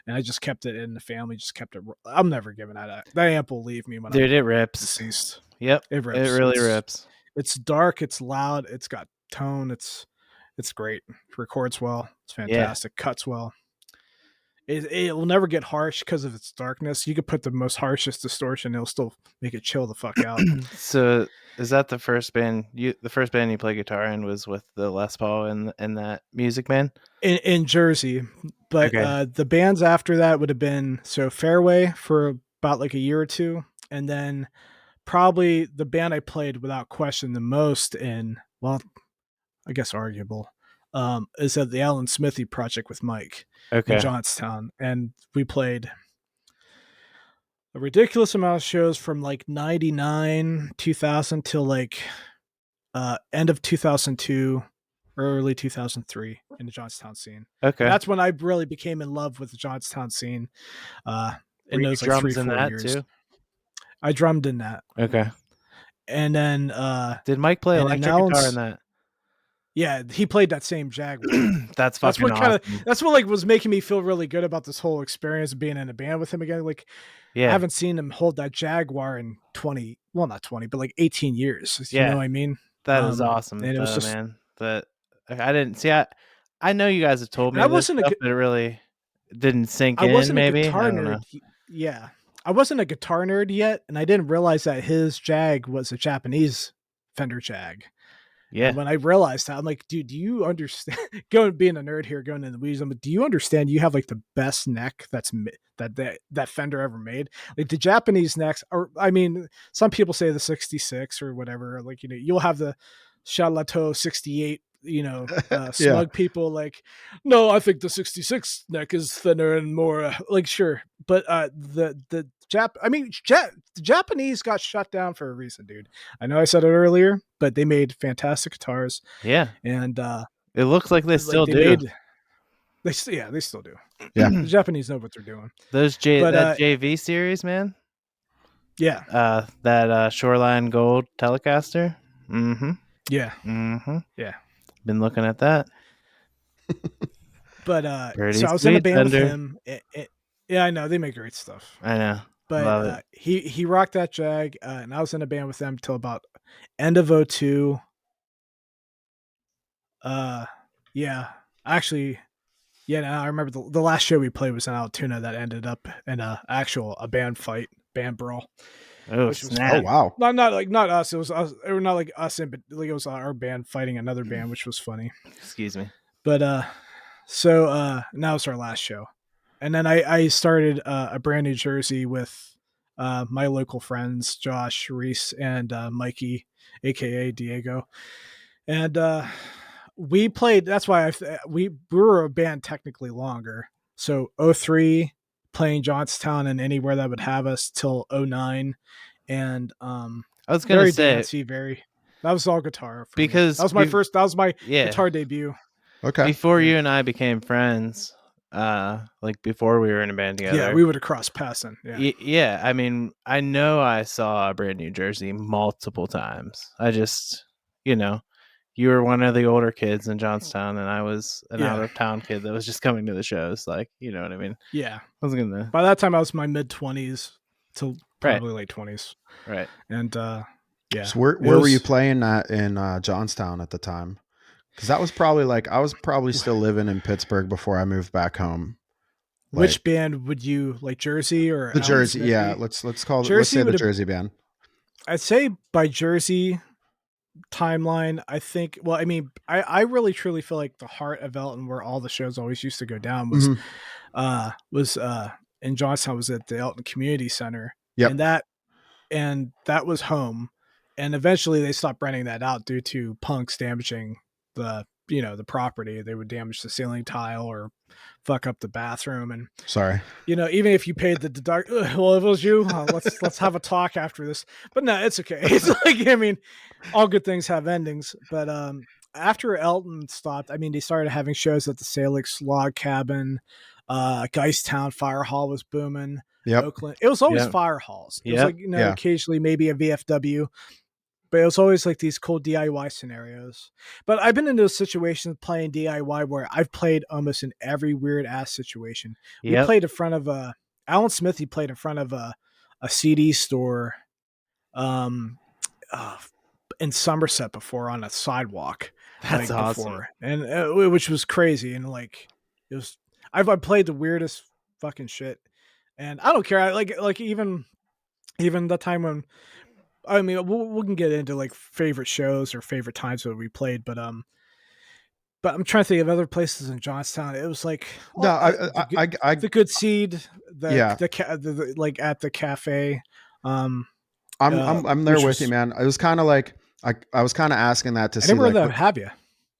And I just kept it in the family, just kept it. I'm never giving that up. That amp will leave me when it rips. Deceased. Yep. It rips. It really rips. It's dark. It's loud. It's got tone. It's great. It records well. It's fantastic. Cuts well. it will never get harsh because of its darkness. You could put the most harshest distortion, it'll still make it chill the fuck out. So is that the first band you played guitar in was with the Les Paul and that Music Man? In Jersey, but Okay. the bands after that would have been Fairway for about like a year or two, and then probably the band I played without question the most in, well, I guess arguable, is at the Alan Smithy Project with Mike in Okay. Johnstown, and we played a ridiculous amount of shows from like 99 2000 till like end of 2002, early 2003 in the Johnstown scene. Okay. And that's when I really became in love with the Johnstown scene. Were In you those like drums 3 in 4 that years too? I drummed in that. Okay. And then Did Mike play electric guitar in that? yeah, he played that same Jaguar. That's That's fucking what kind of awesome. that's what like was making me feel really good about this whole experience of being in a band with him again. Like I Yeah. haven't seen him hold that Jaguar in 20, well not 20, but like 18 years. You know Yeah. what I mean? That is awesome And it was though, just, man. But I didn't see I know you guys have told and me this stuff, but it really didn't sink I in wasn't a maybe. guitar I don't know. nerd. Yeah. I wasn't a guitar nerd yet, and I didn't realize that his Jag was a Japanese Fender Jag. Yeah. And when I realized that, I'm like, dude, do you understand? Going being a nerd here, going in the weeds, I'm like, do you understand? You have like the best neck that Fender ever made. Like the Japanese necks, or I mean, some people say the 66 or whatever. Like you'll have the Charlateau 68. Yeah. Smug people like, no, I think the 66 neck is thinner and more like sure, but the Japanese got shut down for a reason, dude. I know I said it earlier, but they made fantastic guitars, Yeah. and It looks like they like still do. they still do. Yeah. The Japanese know what they're doing. That JV series, man. Yeah, That Shoreline Gold Telecaster. Mm-hmm. yeah, Mm-hmm. yeah. Been looking at that. But Pretty so I was in a sweet, band with Thunder. him. Yeah, I know they make great stuff. I know. But Love it. he rocked that Jag, and I was in a band with them till about end of 02. Yeah, actually, yeah. Now I remember the last show we played was in Altoona that ended up in a band fight, band brawl. Oh, Which was snap. Oh wow. Not us. It was us. Or not like us, but like it was our band fighting another band, which was funny. Excuse me. But now it's our last show, and then I started a brand new Jersey with my local friends Josh, Reese, and Mikey, aka Diego, and we played. That's why we were a band technically longer. So 03 playing Johnstown and anywhere that would have us till 09, and I was gonna very say dancey, that was all guitar for because me. That was my yeah, guitar debut. Okay. before Yeah. you and I became friends, like before we were in a band together. Yeah, we would have crossed paths. Yeah, I mean, I know I saw Brand New Jersey multiple times. I just, you were one of the older kids in Johnstown, and I was an out of town kid that was just coming to the shows. Like, you know what I mean? Yeah. I was gonna. By that time, I was in my mid-20s till probably late 20s. Right. And yeah. So where were you playing at in Johnstown at the time? Because that was probably I was probably still living in Pittsburgh before I moved back home. Which band would you like, Jersey or the Alan Jersey? Smithy? Yeah, let's call it. Jersey Let's say the would've- Jersey band. I'd say by Jersey timeline, I think. Well, I mean, I really truly feel like the heart of Elton, where all the shows always used to go down, was in Johnstown, was at the Elton Community Center. Yep. And that was home. And eventually they stopped renting that out due to punks damaging the property. They would damage the ceiling tile or fuck up the bathroom. And sorry, even if you paid the deduct, well, if it was you, let's have a talk after this. But no, it's okay. It's like, I mean, all good things have endings. But after Elton stopped, I mean, they started having shows at the Salix Log Cabin, Geisttown Fire Hall was booming. Yep. Oakland. It was always fire halls. It was like, occasionally maybe a VFW, but it was always like these cool DIY scenarios. But I've been in those situations playing DIY where I've played almost in every weird ass situation. We played in front of Alan Smithy played in front of a CD store in Somerset before on a sidewalk. That's awesome. And which was crazy. And like, it was, I've played the weirdest fucking shit. And I don't care. I like even the time when, I mean, we can get into like favorite shows or favorite times that we played, but I'm trying to think of other places in Johnstown. It was like, No, well, the Good Seed, yeah, like at the cafe, um, I'm there which with you, was, man. It was kind of like I was kind of asking that to I see never like really have you.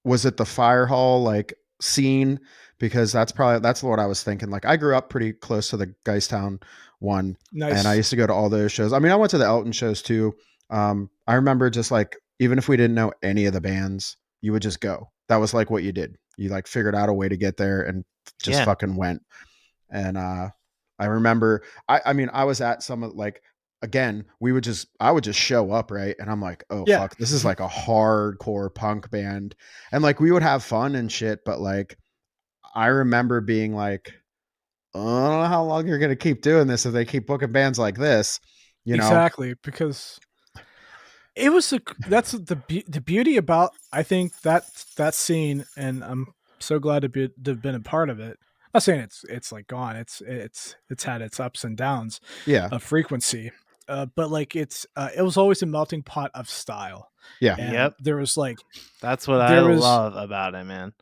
was it the fire hall like scene, because that's what I was thinking. Like I grew up pretty close to the Geistown one, and I Nice. used to go to all those shows. I mean, I went to the Elton shows too. I remember just like even if we didn't know any of the bands, you would just go. That was like what you did. You like figured out a way to get there and just Yeah. fucking went. And I remember I mean I was at some of like again, I would just show up, right? And I'm like, oh Yeah. fuck, this is like a hardcore punk band. And like we would have fun and shit, but like I remember being like, I don't know how long you're gonna keep doing this if they keep booking bands like this, you know? Exactly, because it was that's the beauty about, I think, that scene, and I'm so glad to have been a part of it. I'm not saying it's like gone. It's had its ups and downs Yeah. of frequency, but like it was always a melting pot of style, Yeah. and Yep. there was like That's what I there was love about it, man.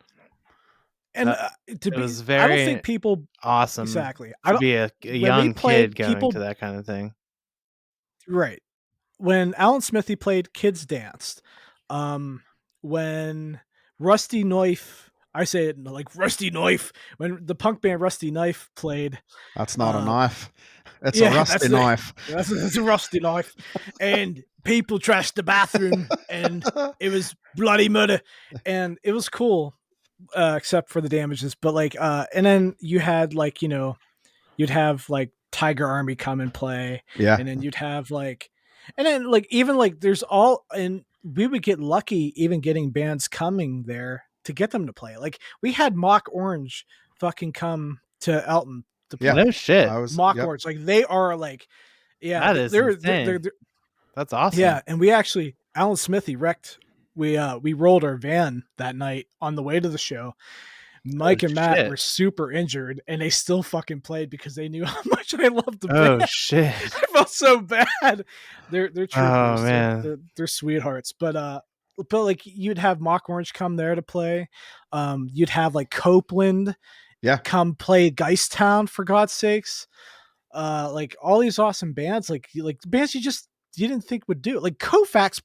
and That to it be, was I don't think very people awesome exactly. I to don't be a when we young kid played going to people that kind of thing. right. When Alan Smithy played, kids danced. Um, when Rusty Knife, I say it like Rusty Knife. When the punk band Rusty Knife played, That's not a uh, knife. It's a yeah, rusty knife. that's a Rusty Knife, and people trashed the bathroom, and it was bloody murder, and it was cool, except for the damages. But like, and then you had like, you'd have like Tiger Army come and play, Yeah. and then you'd have like, and then like even like there's all, and we would get lucky even getting bands coming there to get them to play. Like we had Mock Orange fucking come to Elton to Yeah. No play. shit. I was Mock yep. Orange, like they are like, yeah, That is insane. That's yeah, awesome. and we actually Alan Smithy wrecked. We rolled our van that night on the way to the show. Oh Mike and Matt shit. were super injured, and they still fucking played because they knew how much I loved the band. Oh shit. I felt so bad. They're Oh troopers. man. They're sweethearts. But like you'd have Mock Orange come there to play. You'd have like Copeland Yeah. come play Geisttown, for God's sakes. Like all these awesome bands, like bands you didn't think would do it. Like Kofax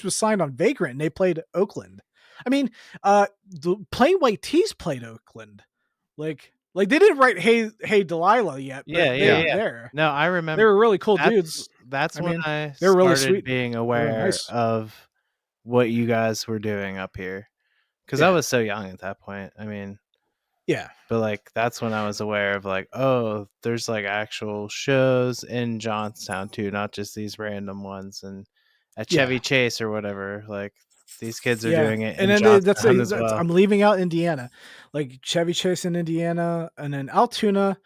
was signed on Vagrant and they played Oakland. I mean, the Plain White Tees played Oakland. Like they didn't write Hey Delilah yet, Yeah, but they yeah, were yeah. there. No, I They remember were really cool dudes. that's I when mean, I they were really started sweet. being Really aware nice. of what you guys were doing up here. Because I Yeah. was so young at that point. I mean, Yeah. but like that's when I was aware of like, oh, there's like actual shows in Johnstown too, not just these random ones. And at Yeah. Chevy Chase or whatever, like these kids are Yeah. doing it And in then Johnstown as well. I'm leaving out Indiana. Like Chevy Chase in Indiana, and then Altoona.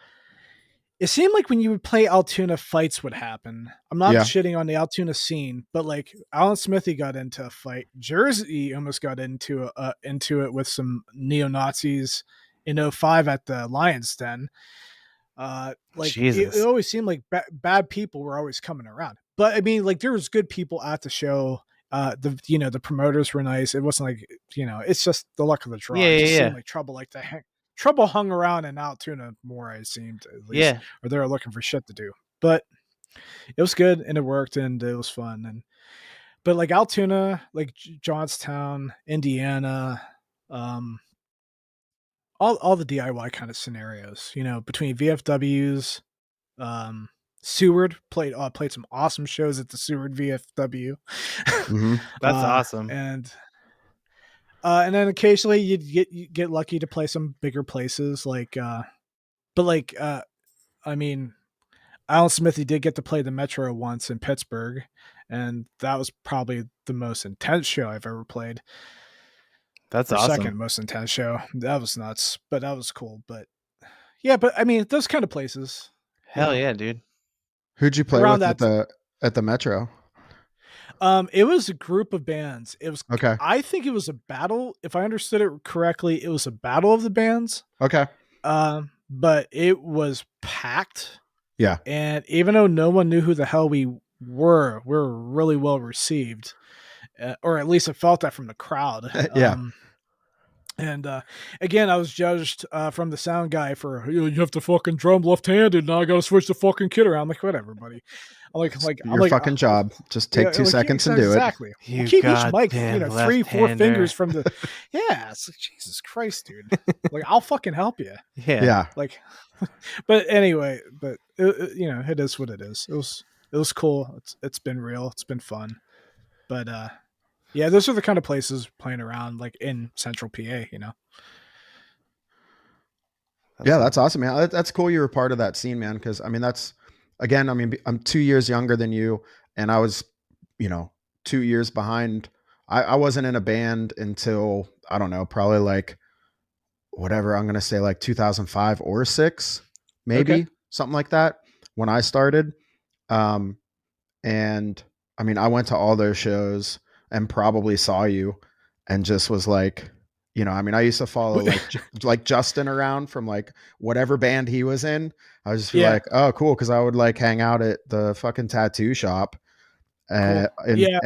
It seemed like when you would play Altoona, fights would happen. I'm not Yeah. shitting on the Altoona scene, but like Alan Smithy got into a fight. Jersey almost got into it with some neo Nazis in '05 at the Lions Den. Like it Jesus. always seemed like bad people were always coming around. But I mean, like there was good people at the show. The promoters were nice. It wasn't like, it's just the luck of the draw. Yeah, It yeah, just seemed yeah. like trouble hung around in Altoona more, I seemed, at least, Yeah. or they were looking for shit to do. But it was good and it worked and it was fun. But like Altoona, like Johnstown, Indiana, um, all the DIY kind of scenarios, between VFWs, Seward played some awesome shows at the Seward VFW. Mm-hmm. That's awesome. And then occasionally you get lucky to play some bigger places, I mean, Alan Smithy did get to play the Metro once in Pittsburgh, and that was probably the most intense show I've ever played. That's Or awesome. second most intense show. That was nuts, but that was cool. But yeah, but I mean, those kind of places, Hell yeah, dude. Who'd you play around with that. at the Metro? It was a group of bands. Okay. I think it was a battle. If I understood it correctly, it was a battle of the bands. Okay. but it was packed. Yeah. And even though no one knew who the hell we were really well received, or at least I felt that from the crowd. Yeah. And again, I was judged from the sound guy for you have to fucking drum left-handed. Now I got to switch the fucking kit around. I'm like, whatever, buddy. I'm Your like, fucking job. Just take 2 seconds and do it. exactly. We'll You keep each mic, goddamn 3-4 left-hander. fingers from the. Yeah, it's like Jesus Christ, dude. Like, I'll fucking help you. Yeah. Like, but anyway, but it is what it is. It was cool. It's been real. It's been fun. But yeah, those are the kind of places playing around like in Central PA. That's awesome, man. That's cool. You were part of that scene, man. Because I mean, I'm 2 years younger than you, and I was, 2 years behind. I wasn't in a band until I don't know, probably like whatever I'm gonna say, like 2005 or six, maybe something like that when I started. Um, and I mean, I went to all those shows and probably saw you, and just was like, I mean, I used to follow like Justin around from like whatever band he was in. I was just be like, oh, cool, because I would like hang out at the fucking tattoo shop, Cool. and Yeah.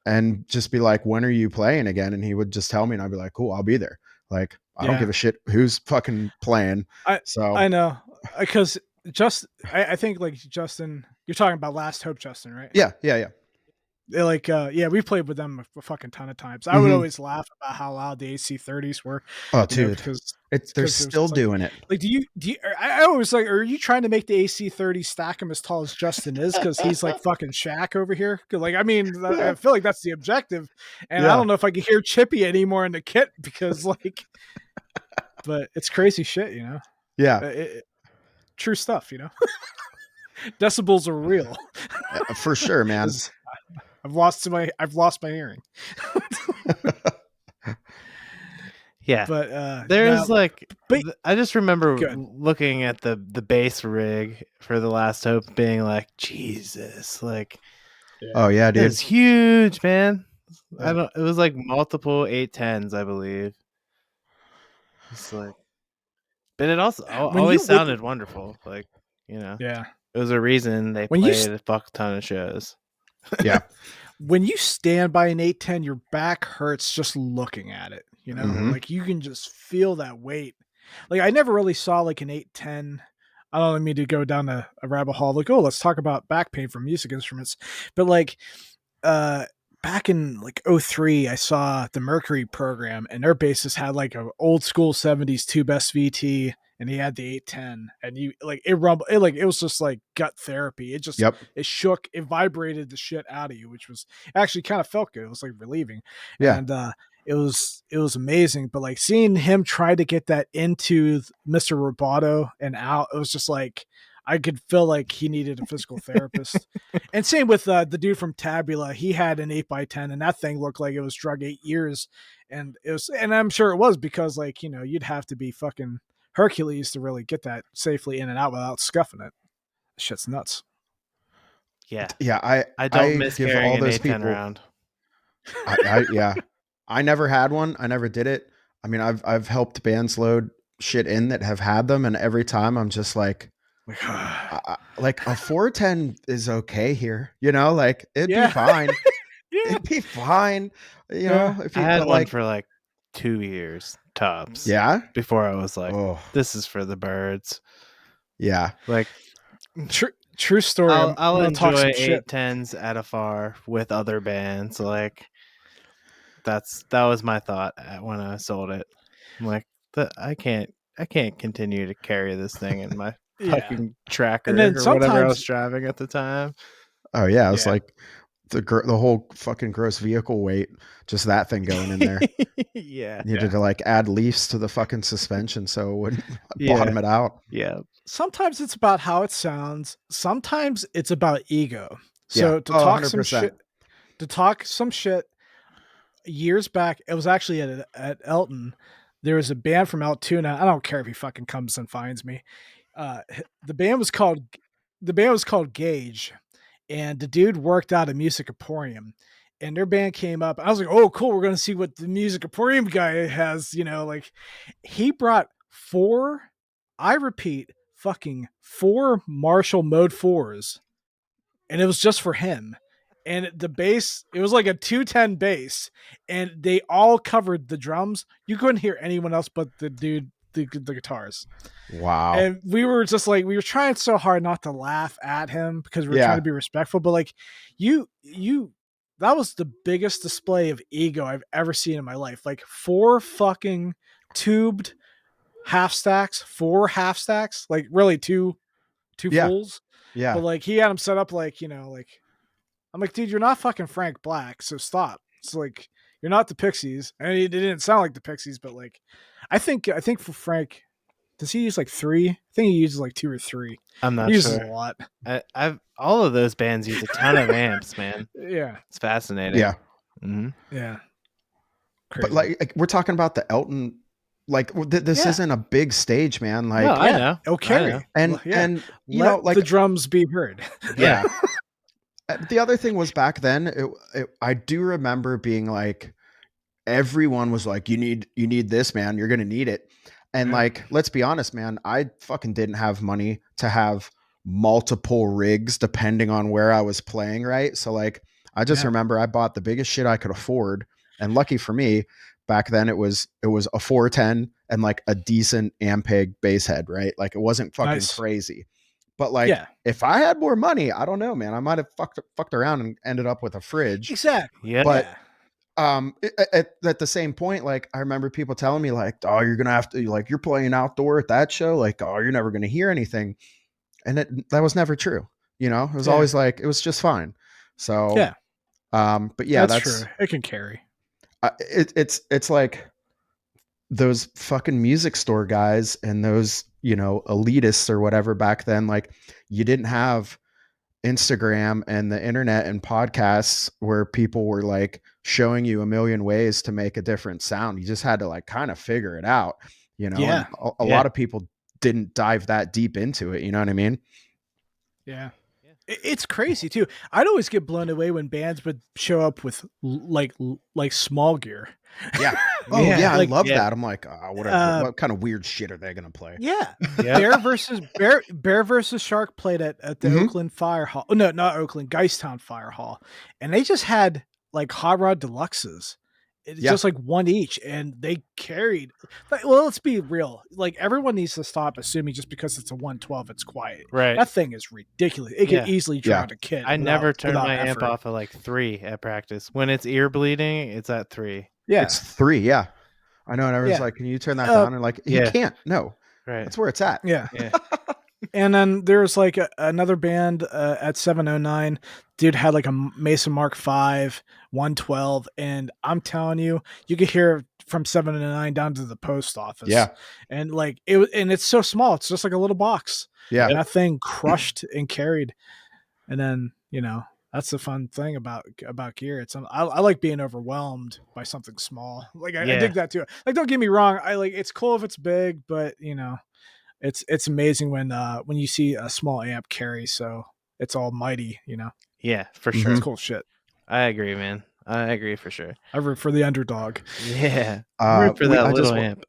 and just be like, when are you playing again? And he would just tell me, and I'd be like, cool, I'll be there. Like, I don't give a shit who's fucking playing. I know, because I think like Justin, you're talking about Last Hope, Justin, right? Yeah. Like we played with them a fucking ton of times. I would always laugh about how loud the AC30s were. Oh, dude, because they're still doing it. Like, do you? I always like, are you trying to make the AC30 stack him as tall as Justin is? Because he's like fucking Shaq over here. Like, I mean, I feel like that's the objective, and I don't know if I can hear Chippy anymore in the kit because like, but it's crazy shit, Yeah, true stuff, Decibels are real. For sure, man. I've lost my hearing. Yeah, but there's now, I just remember looking at the bass rig for the Last Hope, being like, Jesus, like, oh yeah, dude, it's huge, man. It was like multiple 810s, I believe. It's like, but it also always sounded wonderful. Like, yeah, it was a reason they played a fuck ton of shows. Yeah. When you stand by an 810, your back hurts just looking at it. Like you can just feel that weight. Like I never really saw like an 810. I don't mean to go down a rabbit hole. Like, oh, let's talk about back pain from music instruments. But like, back in like 03, I saw the Mercury program, and their bassist had like an old school 70s 2 Best VT, and he had the 810, and you like it rumbled. It was just like gut therapy. It just it shook, it vibrated the shit out of you, which was actually kind of felt good. It was like relieving, and it was amazing. But like seeing him try to get that into Mr. Roboto and out, it was just like I could feel like he needed a physical therapist. And same with the dude from Tabula. He had an 8x10, and that thing looked like it was drug 8 years. And I'm sure it was because like, you'd have to be fucking Hercules to really get that safely in and out without scuffing it. Shit's nuts. Yeah. Yeah. I don't miss give all those people around. I never had one. I never did it. I mean, I've helped bands load shit in that have had them, and every time I'm just like like a 410 is okay here, like it'd be fine. It'd be fine. If I had one for like 2 years tops. Yeah. Before I was like, this is for the birds. Yeah. Like true story. I'll enjoy 810s at a far with other bands. Like that was my thought when I sold it. I'm like, I can't continue to carry this thing in my fucking tracker or whatever I was driving at the time. Oh yeah, it's like the whole fucking gross vehicle weight, just that thing going in there. Needed to like add leaves to the fucking suspension so it wouldn't bottom it out. Yeah. Sometimes it's about how it sounds. Sometimes it's about ego. So to talk some shit years back, it was actually at Elton. There was a band from Altoona. I don't care if he fucking comes and finds me. The band was called Gauge, and the dude worked out a Music Emporium, and their band came up. I was like, oh, cool. We're going to see what the Music Emporium guy has, like he brought 4 I repeat, fucking 4 Marshall Mode 4s, and it was just for him. And the bass, it was like a 210 bass, and they all covered the drums. You couldn't hear anyone else but the dude, the guitars. Wow. And we were just like, we were trying so hard not to laugh at him because we were trying to be respectful. But like, that was the biggest display of ego I've ever seen in my life. Like 4 fucking tubed half stacks, 4 half stacks, like really two fulls. Yeah. But like he had them set up like, like I'm like, dude, you're not fucking Frank Black, so stop. It's like you're not the Pixies. And it didn't sound like the Pixies, but like I think for Frank, does he use like 3? I think he uses like 2 or 3. I'm not he uses sure. a lot. I've all of those bands use a ton of amps, man. Yeah. It's fascinating. Yeah. Mm-hmm. Yeah. Crazy. But like we're talking about the Elton, like this isn't a big stage, man. Like, no, I know. Okay. And you know, like the drums be heard. Yeah. The other thing was back then, I do remember being like, everyone was like, you need this, man. You're going to need it. And like, let's be honest, man, I fucking didn't have money to have multiple rigs depending on where I was playing. Right. So like, I just remember I bought the biggest shit I could afford. And lucky for me, back then it was a 410 and like a decent Ampeg bass head. Right. Like it wasn't fucking crazy. But like, if I had more money, I don't know, man, I might have fucked around and ended up with a fridge. Exactly. Yeah. But at the same point, like I remember people telling me like, oh, you're going to have to, like, you're playing outdoor at that show. Like, oh, you're never going to hear anything. And that was never true. You know, it was always like, it was just fine. So, but yeah, that's true. It can carry. It's like those fucking music store guys and those, you know, elitists or whatever back then. Like you didn't have Instagram and the internet and podcasts where people were like showing you a million ways to make a different sound. You just had to like kind of figure it out, you know. Yeah. And a lot of people didn't dive that deep into it, you know what I mean? Yeah. It's crazy too. I'd always get blown away when bands would show up with like small gear. Yeah. Oh yeah, like, I love that. I'm like, what kind of weird shit are they gonna play? Yeah. Bear versus Shark played at the Oakland Fire Hall. Oh, no, not Oakland, Geistown Fire Hall. And they just had like Hot Rod Deluxes. It's just like one each, and they carried. Well, let's be real. Like everyone needs to stop assuming just because it's a 112, it's quiet. Right. That thing is ridiculous. It can easily drown a kid. I never turn my amp off at like 3 at practice. When it's ear bleeding, it's at 3. Yeah, it's 3. Yeah, I know. And everyone's like, "Can you turn that down?" And like, you can't. No, that's where it's at. Yeah. And then there's like another band at 709. Dude had like a Mason Mark V 112, and I'm telling you, you could hear from 709 down to the post office. Yeah, and like it's so small. It's just like a little box. Yeah, and that thing crushed and carried. And then that's the fun thing about gear. It's I like being overwhelmed by something small. Like I dig that too. Like don't get me wrong, I like it's cool if it's big, but it's amazing when you see a small amp carry so it's almighty, Yeah, for sure. It's cool shit. I agree, man. I agree for sure. I root for the underdog. Yeah, I root for that little amp.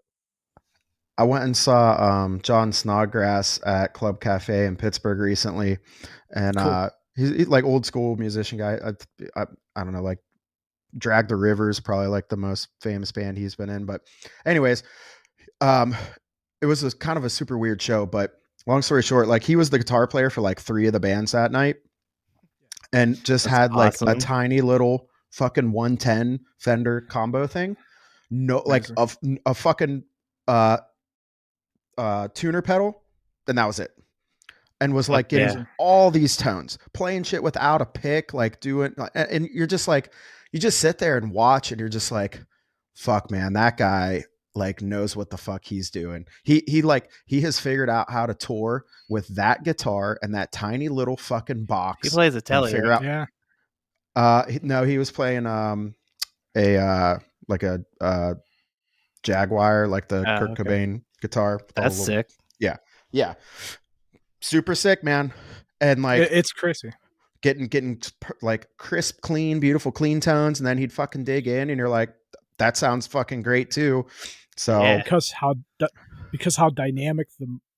I went and saw John Snodgrass at Club Cafe in Pittsburgh recently, and cool. He's like old school musician guy. I don't know, like Drag the Rivers, probably like the most famous band he's been in. But anyways, it was kind of a super weird show, but long story short, like he was the guitar player for like 3 of the bands that night, and just had like a tiny little fucking 110 Fender combo thing. No, like a fucking tuner pedal. Then that was it. And was like getting all these tones, playing shit without a pick, like doing, and you're just like, you just sit there and watch, and you're just like, fuck, man, that guy like knows what the fuck he's doing. He has figured out how to tour with that guitar and that tiny little fucking box. He plays a telly. Yeah. No, he was playing a Jaguar, like the Kurt Cobain guitar. That's sick. Yeah. Super sick, man. And like it's crazy. Getting like crisp, clean, beautiful, clean tones, and then he'd fucking dig in, and you're like, that sounds fucking great too. So because how dynamic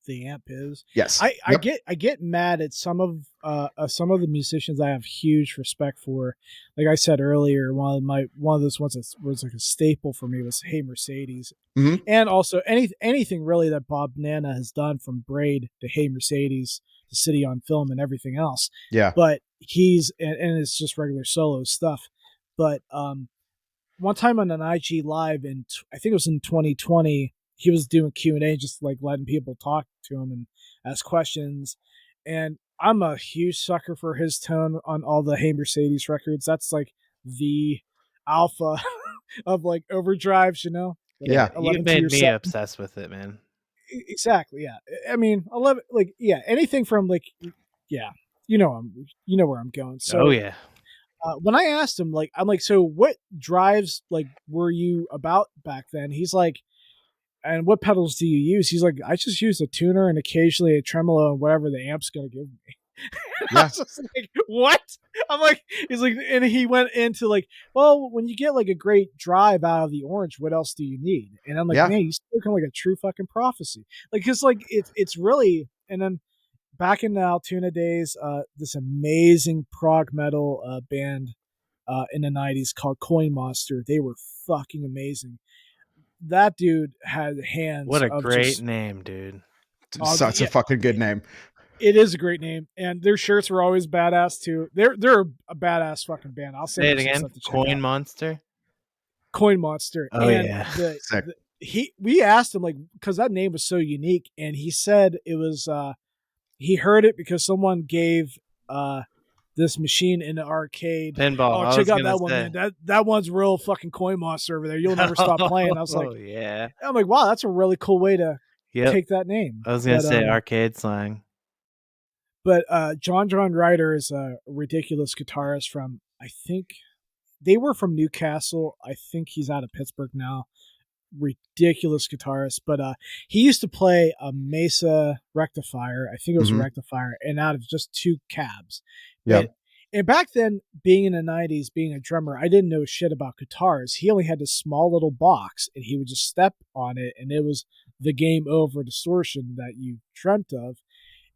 the amp is. Yes. I get mad at some of the musicians I have huge respect for. Like I said earlier, one of those ones that was like a staple for me was Hey Mercedes, and also anything really that Bob Nana has done, from Braid to Hey Mercedes to City on Film and everything else. Yeah. But he's and it's just regular solo stuff. But one time on an IG Live, and I think it was in 2020, he was doing Q&A, just like letting people talk to him and ask questions. And I'm a huge sucker for his tone on all the Hey Mercedes records. That's like the alpha of like overdrives, you know? Yeah, 11 you to made your me 7. obsessed with it, man. Exactly, yeah. I mean, 11, like, yeah, anything from like, yeah, you know where I'm going. So, Oh yeah. when I asked him, like, I'm like, so what drives like were you about back then? He's like, and what pedals do you use? He's like, I just use a tuner and occasionally a tremolo and whatever the amp's gonna give me. I was just like, what? I'm like, he's like, and he went into like, well, when you get like a great drive out of the orange, what else do you need? And I'm like, man, he's spoken like a true fucking prophecy. Like, cause like it's really, and then back in the Altoona days, this amazing prog metal band in the 90s called Coin Monster. They were fucking amazing. That dude had hands What a of great just name, dude. Such a fucking good name. It is a great name, and their shirts were always badass too. They're a badass fucking band. I'll say it again. Coin Monster. Coin Monster. Oh and yeah. We asked him, like, because that name was so unique, and he said it was he heard it because someone gave this machine in the arcade. Pinball. Oh, check out that one, man. That one's real fucking Coin Monster over there. You'll never stop playing. I was like, yeah. I'm like, wow, that's a really cool way to take that name. I was gonna say arcade slang. But John Ryder is a ridiculous guitarist from, I think they were from Newcastle. I think he's out of Pittsburgh now. Ridiculous guitarist. But he used to play a Mesa rectifier. I think it was a rectifier, and out of just 2 cabs. Yeah. And back then, being in the 90s, being a drummer, I didn't know shit about guitars. He only had this small little box, and he would just step on it, and it was the game over distortion that you dreamt of.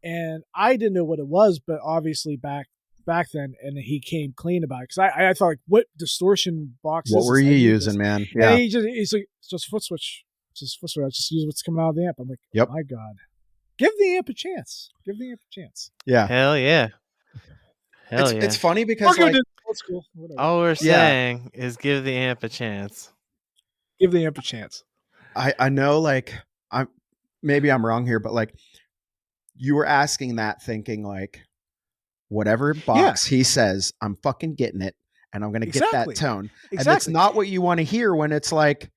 And I didn't know what it was, but obviously back then, and he came clean about it. Because I thought, like, what distortion box what were you using, man? Yeah. And he's like, it's just foot switch. Just foot switch. I just use what's coming out of the amp. I'm like, oh my God. Give the amp a chance. Yeah. Hell yeah. It's funny because like, that's cool. All we're saying is give the amp a chance. Give the amp a chance. I know, like, maybe I'm wrong here, but like, you were asking that thinking like, whatever box he says, I'm fucking getting it, and I'm going to get that tone. And it's not what you want to hear when it's like,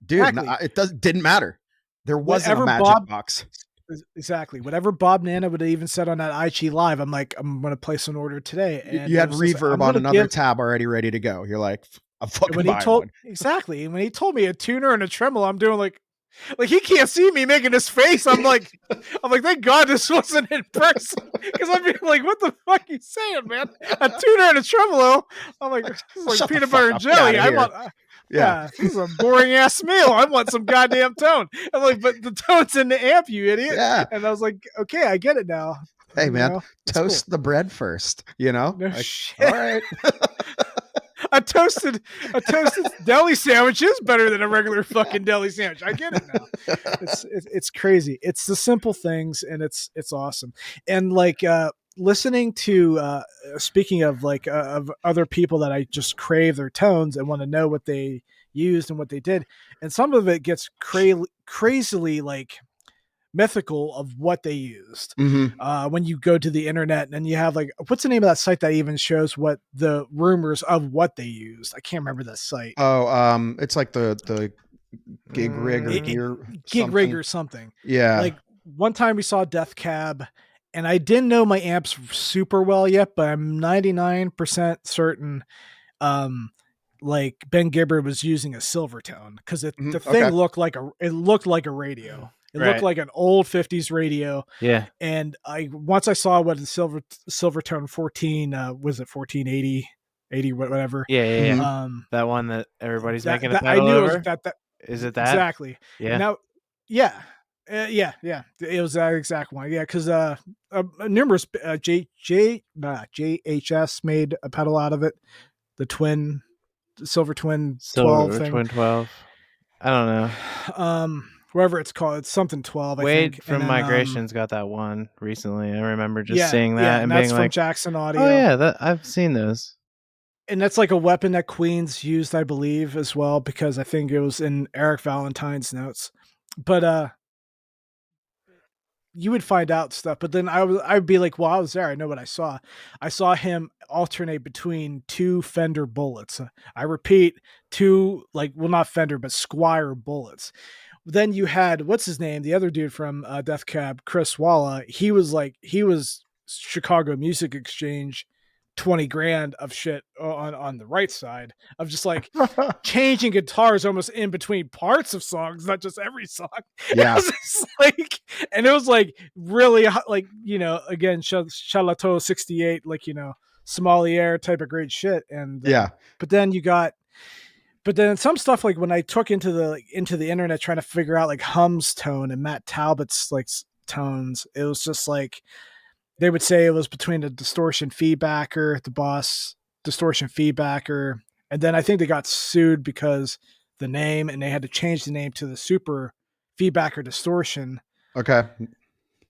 dude, it didn't matter. There wasn't a magic box. Exactly. Whatever Bob Nana would have even said on that IG Live, I'm like, I'm going to place an order today. And you had reverb on another tab already ready to go. You're like, I'm fucking buying one. Exactly. And when he told me a tuner and a tremolo, I'm doing like he can't see me making this face. I'm like, thank God this wasn't in person, because I'd be like, what the fuck are you saying, man? A tuner and a tremolo. I'm like, this is like peanut butter and jelly. I want, this is a boring ass meal. I want some goddamn tone. I'm like, but the tone's in the amp, you idiot. Yeah. And I was like, okay, I get it now. Hey, man, toast the bread first. You know, no shit. All right. A toasted deli sandwich is better than a regular fucking deli sandwich. I get it now. It's crazy. It's the simple things, and it's awesome. And like listening to speaking of like of other people that I just crave their tones and want to know what they used and what they did, and some of it gets crazily like mythical of what they used. When you go to the internet and you have like, what's the name of that site that even shows what the rumors of what they used? I can't remember that site. It's like the Gig Rig or Gig Rig or something. Yeah. Like one time we saw Death Cab, and I didn't know my amps super well yet, but I'm 99% certain like Ben Gibbard was using a Silvertone, because the thing looked like a radio. It looked like an old 50s radio. Yeah. And once I saw what the Silvertone 14 was, it 1480, whatever. Yeah. That one that everybody's making a pedal over. Is it that? Exactly. Yeah. Now, yeah. Yeah, it was that exact one. Yeah, because numerous JHS made a pedal out of it, the Silver Twin 12 Silver thing. Twin 12. I don't know. Wherever it's called, it's something 12, I Wade think. And from then Migration's got that one recently. I remember just yeah, seeing yeah, that and and that's being from like, Jackson "Oh Audio. yeah, that I've seen those." And that's like a weapon that Queens used, I believe, as well, because I think it was in Eric Valentine's notes. But you would find out stuff, but then I'd be like, well, I was there. I know what I saw. I saw him alternate between two Fender bullets. I repeat, two, like, well, not Fender, but Squire bullets. Then you had, what's his name? The other dude from Death Cab, Chris Walla. He was Chicago Music Exchange, 20 grand of shit on the right side of just like changing guitars almost in between parts of songs, not just every song. It Yeah. was just like, and it was like really like, again, Chalateau 68, like, sommelier type of great shit. And Yeah. but then some stuff, like when I took into the internet trying to figure out like Hum's tone and Matt Talbot's like tones, it was just like they would say it was between the distortion feedbacker, the Boss distortion feedbacker, and then I think they got sued because the name, and they had to change the name to the Super Feedbacker Distortion. Okay.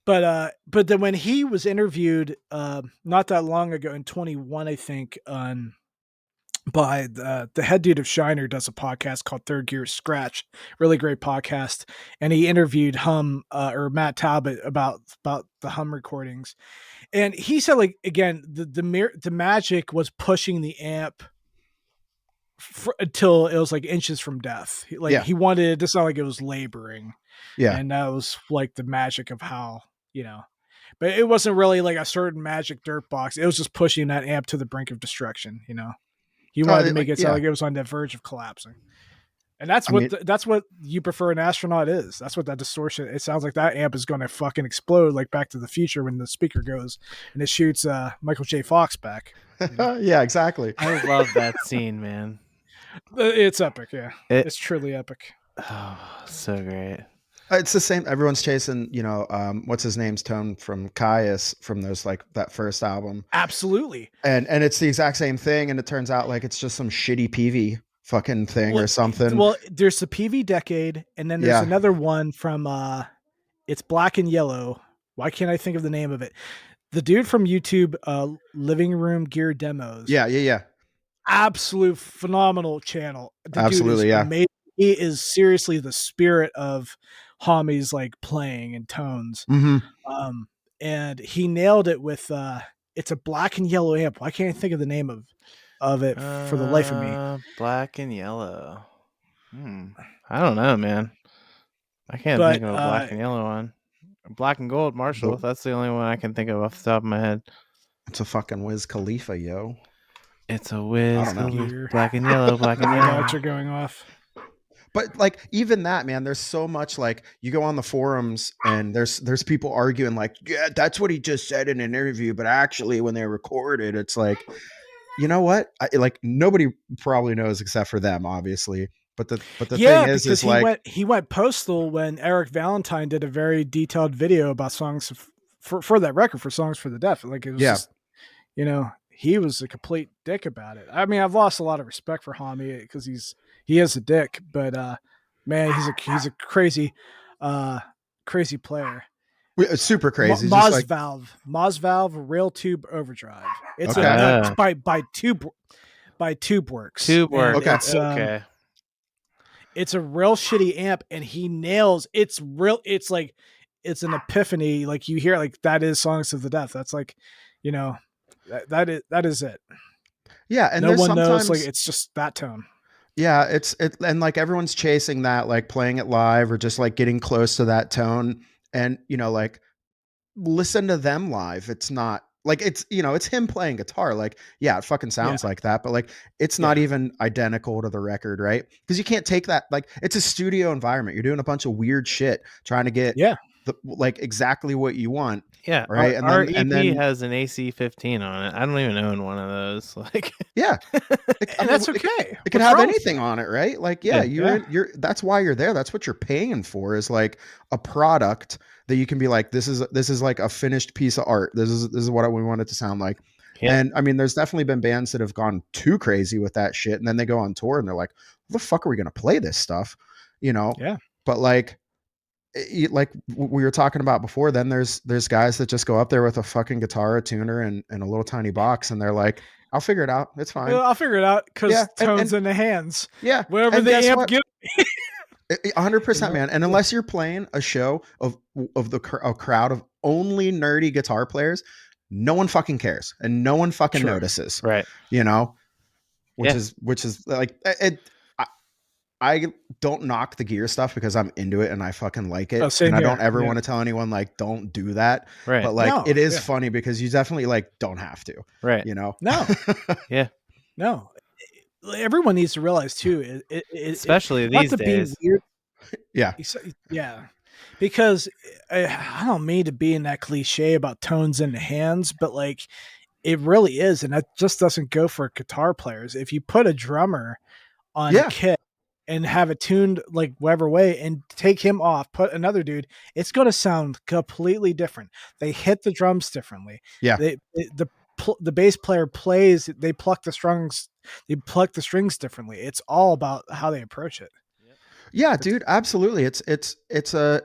But then when he was interviewed not that long ago in 21, I think, by the head dude of Shiner, does a podcast called Third Gear Scratch, really great podcast, and he interviewed Hum or Matt Talbot about the Hum recordings, and he said, like, again, the magic was pushing the amp until it was like inches from death. He wanted it to sound like it was laboring, and that was like the magic of how, but it wasn't really like a certain magic dirt box. It was just pushing that amp to the brink of destruction. He wanted to make it sound like it was on the verge of collapsing. And that's what you prefer an astronaut is. That's what that distortion. It sounds like that amp is going to fucking explode, like Back to the Future when the speaker goes and it shoots Michael J. Fox back. Yeah, exactly. I love that scene, man. It's epic. Yeah, it's truly epic. Oh, so great. It's the same. Everyone's chasing, what's his name's tone from Caius from those, like, that first album. Absolutely. And it's the exact same thing. And it turns out like it's just some shitty PV fucking thing or something. Well, there's the PV Decade, and then there's another one from it's Black and Yellow. Why can't I think of the name of it? The dude from YouTube, Living Room Gear Demos. Yeah. Absolute phenomenal channel. The Absolutely, dude is amazing. He is seriously the spirit of Hami's like playing and tones. Mm-hmm. And he nailed it with it's a Black and Yellow amp. Why can't I think of the name of it for the life of me? Black and Yellow. I don't know, man. I can't think of a Black and Yellow one. Black and Gold Marshall. That's the only one I can think of off the top of my head. It's a fucking Wiz Khalifa, yo. It's a Wiz Khalifa. Black and Yellow. Black and Yellow. Lights are going off. But like even that, man, there's so much, like, you go on the forums and there's people arguing like, yeah, that's what he just said in an interview, but actually when they recorded, it's like, you know what? Like nobody probably knows except for them, obviously. But the thing is like he went postal when Eric Valentine did a very detailed video about songs for that record, for Songs for the Deaf. Like it was just, he was a complete dick about it. I mean, I've lost a lot of respect for Hami because he is a dick, but man, he's a crazy player. Super crazy. Moz Valve Rail Tube Overdrive. It's by Tube Works. Okay. It's a real shitty amp, and he nails. It's real. It's like it's an epiphany. Like you hear, like that is Songs of the Deaf. That's like, that is it. Yeah, and no one knows. Like it's just that tone. Yeah, and like everyone's chasing that, like playing it live or just like getting close to that tone, and like listen to them live. It's not like it's him playing guitar. Like, yeah, it fucking sounds like that, but like it's not even identical to the record, right? Because you can't take that. Like, it's a studio environment. You're doing a bunch of weird shit trying to get like exactly what you want. Yeah, right. our EP has an AC 15 on it. I don't even own one of those. Like, yeah, and that's okay. It could have anything on it, right? Like, you're that's why you're there. That's what you're paying for, is like a product that you can be like, this is like a finished piece of art. This is what we want it to sound like. Yeah. And I mean, there's definitely been bands that have gone too crazy with that shit, and then they go on tour and they're like, "What the fuck are we gonna play this stuff?" Yeah. But like we were talking about before, then there's guys that just go up there with a fucking guitar, a tuner, and a little tiny box, and they're like, I'll figure it out. It's fine. I'll figure it out because tones in the hands. Yeah. Whatever the amp gives. 100%, man. And unless you're playing a show of a crowd of only nerdy guitar players, no one fucking cares and no one fucking notices. Right. Which is like it. I don't knock the gear stuff because I'm into it and I fucking like it. And I don't ever want to tell anyone like, don't do that. Right. But like, it is funny because you definitely like don't have to. Right. No. Yeah. No. Everyone needs to realize too, especially these days. Weird. Yeah. Yeah. Because I don't mean to be in that cliche about tones in the hands, but like it really is. And that just doesn't go for guitar players. If you put a drummer on a kit and have it tuned like whatever way and take him off, put another dude, it's going to sound completely different. They hit the drums differently. Yeah. The bass player plays, they pluck the strings differently. It's all about how they approach it. Yeah, dude, absolutely. It's a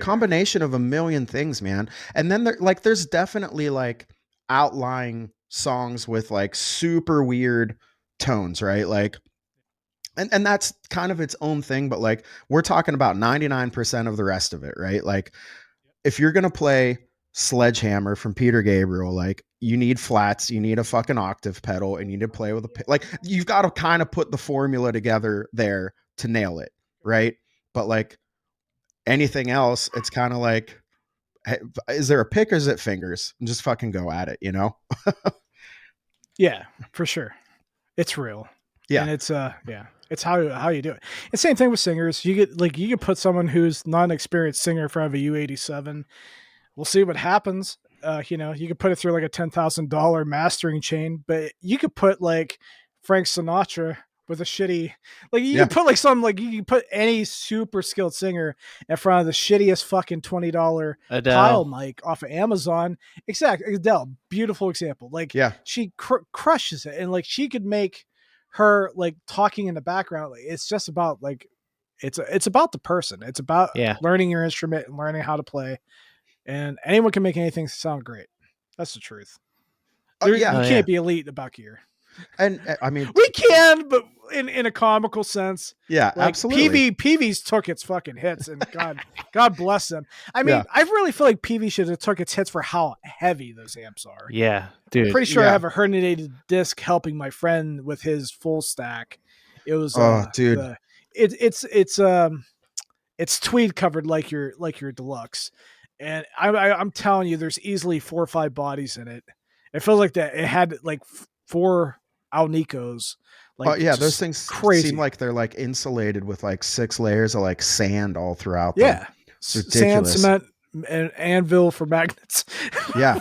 combination of a million things, man. And then there's definitely like outlying songs with like super weird tones, right? Like, and that's kind of its own thing, but like we're talking about 99% of the rest of it, right? Like if you're going to play Sledgehammer from Peter Gabriel, like you need flats, you need a fucking octave pedal, and you need to play with like you've got to kind of put the formula together there to nail it, right? But like anything else, it's kind of like, hey, is there a pick or is it fingers? And just fucking go at it, Yeah, for sure. It's real. Yeah. And it's it's how you do it. And same thing with singers. You can put someone who's not an experienced singer in front of a U87. We'll see what happens. You could put it through like a $10,000 mastering chain, but you could put like Frank Sinatra with a shitty, like you can put like you can put any super skilled singer in front of the shittiest fucking $20 pile mic off of Amazon. Exactly. Adele, beautiful example. Like she crushes it. And like she could make her like talking in the background. Like, it's just about like, it's about the person. It's about learning your instrument and learning how to play. And anyone can make anything sound great. That's the truth. You can't be elite about gear. And I mean, we can, but in a comical sense. Yeah, like, absolutely. PV's took its fucking hits, and God bless them. I mean, I really feel like PV should have took its hits for how heavy those amps are. Yeah, dude. I'm pretty sure I have a herniated disc helping my friend with his full stack. It was dude. It's tweed covered like your deluxe. And I'm telling you, there's easily 4 or 5 bodies in it. It feels like that. It had like 4 Alnicos. Like, those things seem like they're like insulated with like 6 layers of like sand all throughout. Yeah, sand, cement, and anvil for magnets. Yeah,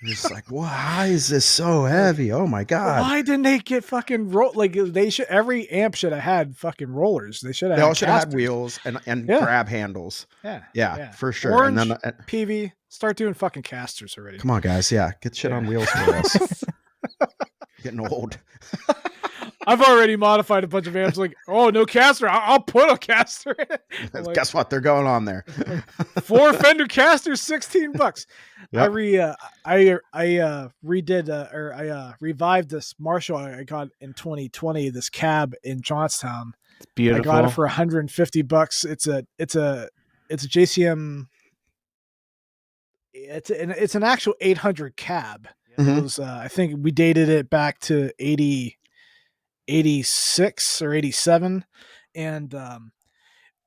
just like, why is this so heavy? Oh my god! Why didn't they get fucking Like they should. Every amp should have had fucking rollers. They should have. They all should have had wheels and grab handles. Yeah, for sure. Orange, and then PV, start doing fucking casters already. Come on, guys. Yeah, get shit on wheels for us. Getting old. I've already modified a bunch of amps. Like, oh, no caster. I'll put a caster in it. Like, guess what? They're going on there. 4 Fender casters, $16. Yep. I revived this Marshall I got in 2020. This cab in Johnstown. It's beautiful. I got it for $150. It's a JCM. It's an actual 800 cab. Mm-hmm. It was, I think we dated it back to 86 or 87. And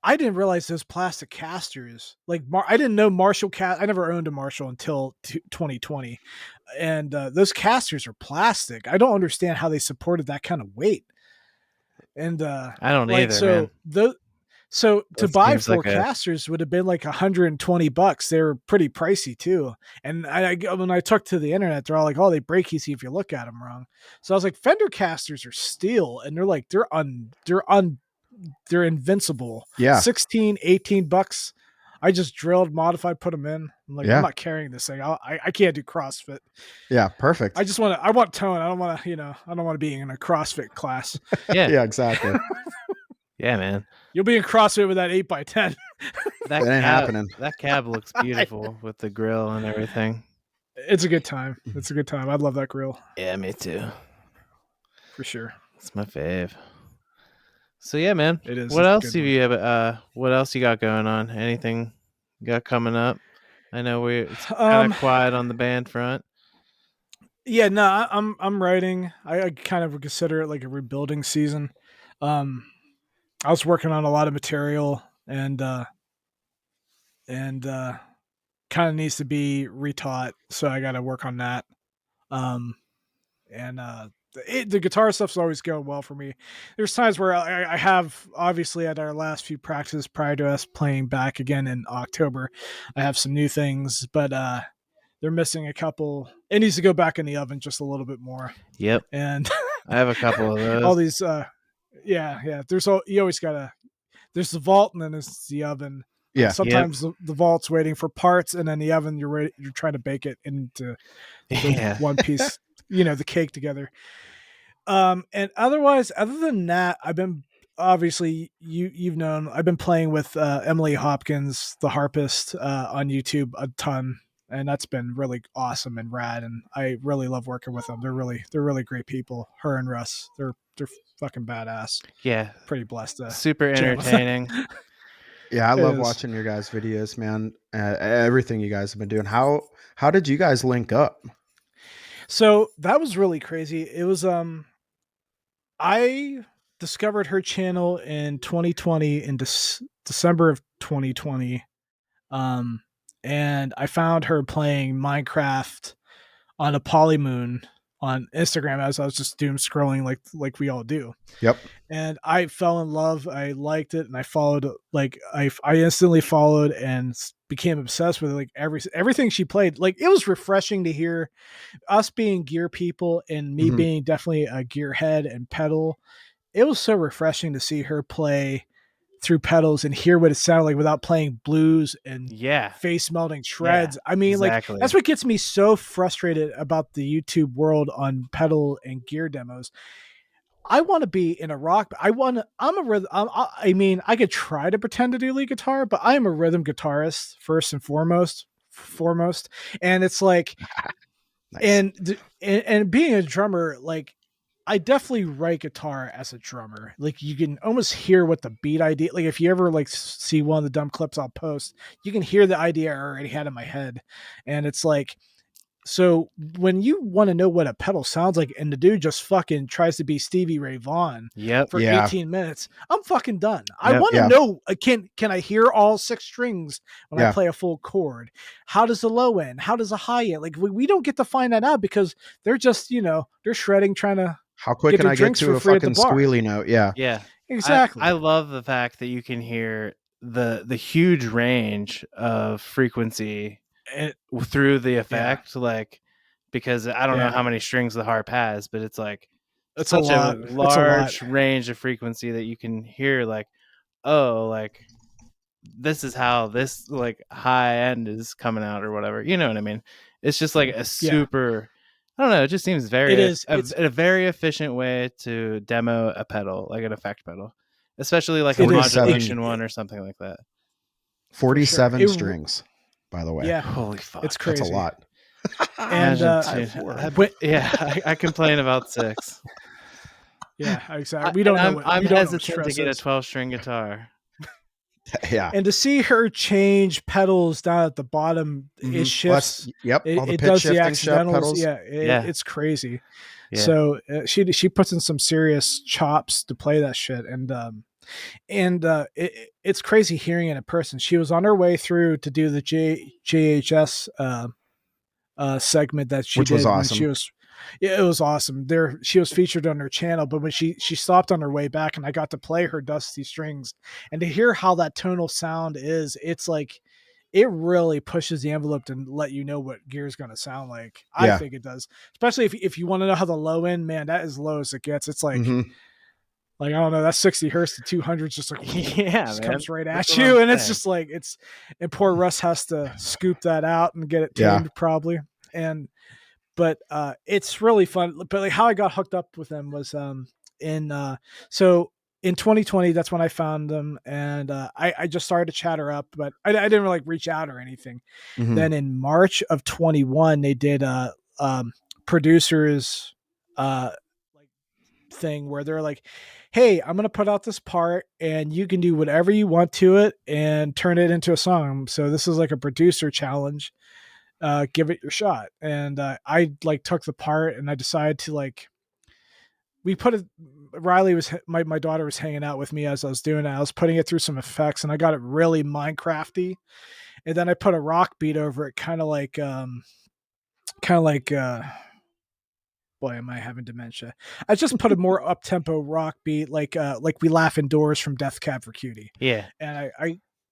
I didn't realize those plastic casters, like I didn't know Marshall I never owned a Marshall until 2020. And those casters are plastic. I don't understand how they supported that kind of weight. And I don't either, man. So to That buy seems like Forecasters would have been like $120. They were pretty pricey too. And when I took to the internet, they're all like, "Oh, they break easy if you look at them wrong." So I was like, Fender Casters are steel, and they're like they're invincible. Yeah. 16, $18. I just drilled, modified, put them in. I'm like, Yeah. I'm not carrying this thing. I can't do CrossFit. Yeah, perfect. I want tone. I don't want to, I don't want to be in a CrossFit class. Yeah. Yeah, exactly. Yeah, man. You'll be in CrossFit with that 8x10. That ain't happening. That cab looks beautiful with the grill and everything. It's a good time. It's a good time. I love that grill. Yeah, me too. For sure. It's my fave. So yeah, man. It is. What else do you have? What else you got going on? Anything you got coming up? I know it's kind of quiet on the band front. Yeah, no, I'm writing. I kind of consider it like a rebuilding season. I was working on a lot of material and kind of needs to be retaught, so I got to work on that. The guitar stuff's always going well for me. There's times where I have, obviously, at our last few practices prior to us playing back again in October, I have some new things, but they're missing a couple. It needs to go back in the oven just a little bit more. Yep. And I have a couple of those. all these, yeah. You always gotta. There's the vault, and then there's the oven. Yeah. Sometimes the vault's waiting for parts, and then the oven you're trying to bake it into one piece. The cake together. And otherwise, other than that, I've been obviously you've known I've been playing with Emily Hopkins, the harpist, on YouTube a ton, and that's been really awesome and rad. And I really love working with them. They're really great people. Her and Russ, they're fucking badass. Yeah, pretty blessed. Super entertaining. Yeah, I love watching your guys' videos, man. Everything you guys have been doing. How did you guys link up? So that was really crazy. It was I discovered her channel in 2020 in December of 2020. And I found her playing Minecraft on a polymoon on Instagram as I was just doom scrolling like we all do. Yep. And I fell in love. I liked it, and I followed. Like I instantly followed and became obsessed with like everything she played. Like it was refreshing to hear us being gear people and me being definitely a gearhead and pedal. It was so refreshing to see her play through pedals and hear what it sounded like without playing blues and face melting shreds. I mean, exactly. Like that's what gets me so frustrated about the YouTube world on pedal and gear demos. I want to be in a rock. I mean, I could try to pretend to do lead guitar, but I am a rhythm guitarist first and foremost. And it's like, nice. and being a drummer, like I definitely write guitar as a drummer. Like you can almost hear what the beat idea, like if you ever like see one of the dumb clips I'll post, you can hear the idea I already had in my head. And it's like, so when you want to know what a pedal sounds like and the dude just fucking tries to be Stevie Ray Vaughan for 18 minutes, I'm fucking done. I want to know, can I hear all 6 strings when I play a full chord? How does the low end? How does the high end? Like we don't get to find that out because they're just, they're shredding, trying to how quick can I get to a fucking squealy note? Yeah. Yeah. Exactly. I love the fact that you can hear the huge range of frequency through the effect, like because I don't know how many strings the harp has, but it's like it's such a large range of frequency that you can hear like, oh, like this is how this like high end is coming out or whatever. You know what I mean? It's just like a super I don't know, it just seems it's a very efficient way to demo a pedal, like an effect pedal. Especially like a modulation one or something like that. 47 strings. By the way, yeah, holy fuck, it's crazy. That's a lot. And I complain about 6. Yeah, exactly. We don't know. I'm hesitant to get a 12-string guitar. Yeah, and to see her change pedals down at the bottom, it shifts. It does the accidentals. It's crazy. Yeah. So she puts in some serious chops to play that shit, and it's crazy hearing it in person. She was on her way through to do the JHS segment that she did when she was Yeah, it was awesome. There, she was featured on her channel, but when she stopped on her way back, and I got to play her Dusty Strings, and to hear how that tonal sound is, it's like it really pushes the envelope to let you know what gear's going to sound like. I Yeah. think it does, especially if you want to know how the low end, man, that is low as it gets. It's like. Mhm. Like, I don't know, that 60 hertz to 200 just like Yeah, just man. comes right That's at what you, I'm and it's saying. just like and poor Russ has to scoop that out and get it Yeah. tamed probably. And but it's really fun. But like how I got hooked up with them was in so in 2020, that's when I found them, and I just started to chat her up, but I didn't really like reach out or anything. Mhm. Then in March of 21, they did a producers like thing where they're like, hey, I'm going to put out this part and you can do whatever you want to it and turn it into a song. So this is like a producer challenge. Give it your shot. And I like took the part and I decided to like, we put it, Riley was, my daughter was hanging out with me as I was doing it. I was putting it through some effects and I got it really Minecrafty. And then I put a rock beat over it, kind of like, boy, am I having dementia. I just put a more up tempo rock beat, like We Laugh Indoors from Death Cab for Cutie. Yeah. And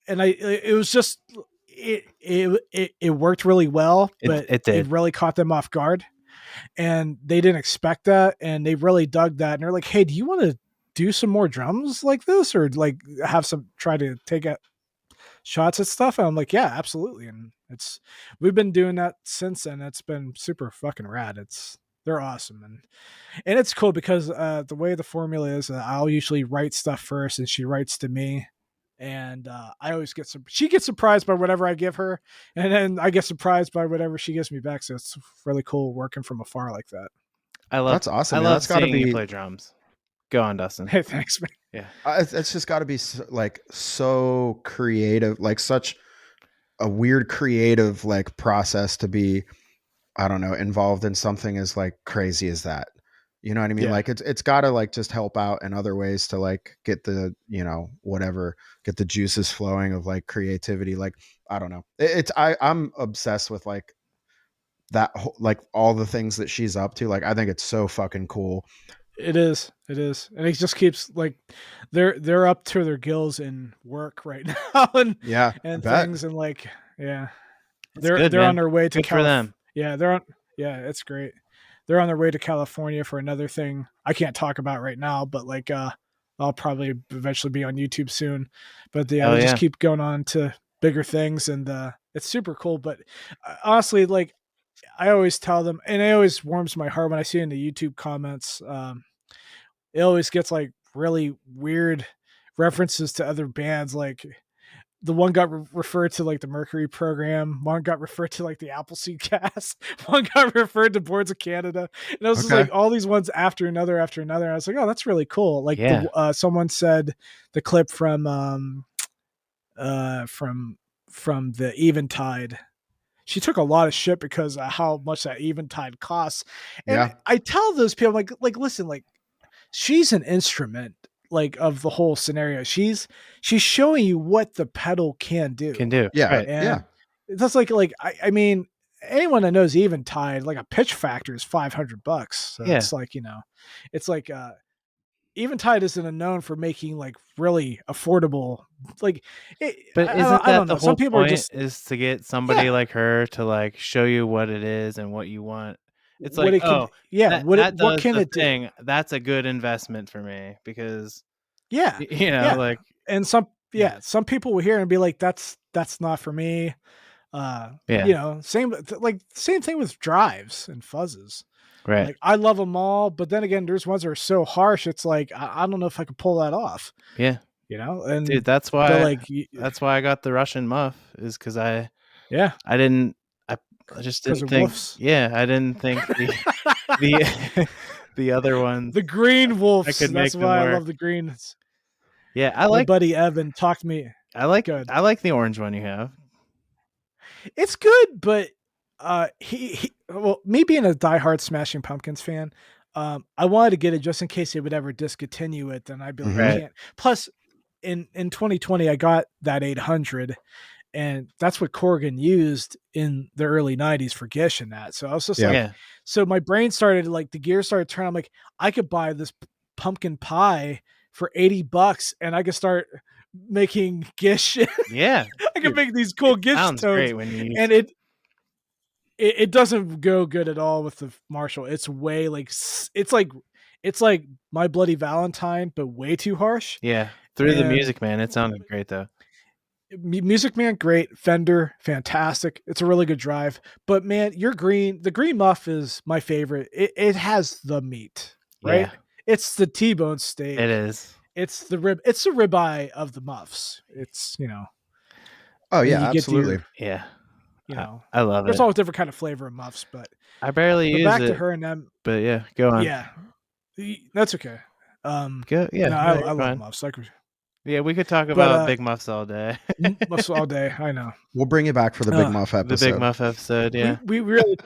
it was just, it worked really well, but It did. it really caught them off guard. And they didn't expect that. And they really dug that. And they're like, hey, do you want to do some more drums like this? Or like have some, try to take a shots at stuff? And I'm like, yeah, absolutely. And we've been doing that since then. It's been super fucking rad. They're awesome. And it's cool because the way the formula is, I'll usually write stuff first and she writes to me. And I always she gets surprised by whatever I give her. And then I get surprised by whatever she gives me back. So it's really cool working from afar like that. That's awesome, I man. love That's got to seeing you be. play drums. Go on, Dustin. Hey, thanks, man. Yeah. It's just got to be like so creative, like such a weird creative like process to be, I don't know, involved in something as like crazy as that. You know what I mean? Yeah. Like it's got to like just help out in other ways to like get the, whatever, get the juices flowing of like creativity. Like, I don't know. I'm obsessed with like that like all the things that she's up to. Like, I think it's so fucking cool. It is. And it just keeps like they're up to their gills in work right now and Yeah, I and bet. things and like yeah. It's good, They're on man. their way to Good for them. Yeah, it's great. They're on their way to California for another thing I can't talk about right now, but like I'll probably eventually be on YouTube soon. But yeah, Oh they just yeah. keep going on to bigger things and it's super cool. But honestly, like I always tell them, and it always warms my heart when I see it in the YouTube comments. It always gets like really weird references to other bands. Like the one got referred to like the Mercury program, one got referred to like the Appleseed cast, one got referred to Boards of Canada, and it was just Okay. like all these ones after another after another. And I was like, oh, that's really cool. Like Yeah. someone said the clip from the Eventide. She took a lot of shit because of how much that Eventide costs. And Yeah. I tell those people like listen, like she's an instrument like of the whole scenario. She's showing you what the pedal can do. Can do. Yeah. Right. Yeah. And that's like I mean anyone that knows Eventide, like a pitch factor is $500. So Yeah. it's like, it's like Eventide isn't known for making like really affordable like But isn't I that don't the know. Some whole people are point, just is to get somebody yeah, like her to like show you what it is and what you want? It's what like, it can oh, yeah, that what does can the it do? thing. That's a good investment for me because Yeah. Yeah. like And some people will hear and be like, that's not for me. yeah, Same thing with drives and fuzzes. right. Like I love them all, but then again, there's ones that are so harsh. It's like I don't know if I could pull that off. Yeah. And Dude, that's but why like I got the Russian muff, is because I yeah, didn't I just because didn't of think wolves. I didn't think the the other ones The green I wolves. could That's make them why I work. love the greens. Yeah, My buddy Evan talked me good. I like the orange one you have. It's good, but me being a diehard Smashing Pumpkins fan, I wanted to get it just in case they would ever discontinue it. Then I'd be like, I Mhm. Right. can't. Plus, in 2020, I got that 800, and that's what Corgan used in the early 90s for Gish and that. So I was just like, so my brain started, like, the gears started turning. I'm like, I could buy this pumpkin pie for $80 and I could start making Gish. Yeah. I could make these cool Gish sounds tones. Great when you and it doesn't go good at all with the Marshall. It's way it's like My Bloody Valentine, but way too harsh. Yeah. Through the Music Man, it sounded great though. Music Man, great. Fender, fantastic. It's a really good drive. But man, the green muff is my favorite. It has the meat, right? Yeah. It's the T-bone steak. It is. It's the ribeye of the muffs. It's, Oh yeah, absolutely. Yeah. I love there's it. always different kind of flavor of muffs, but I barely use back it. to her and them. But yeah, go on. Yeah, that's okay. Go, yeah, no, I love muffs. Yeah, we could talk about Big Muffs all day. Muffs all day. I know. We'll bring you back for the Big Muff episode. The Big Muff episode, yeah. We really.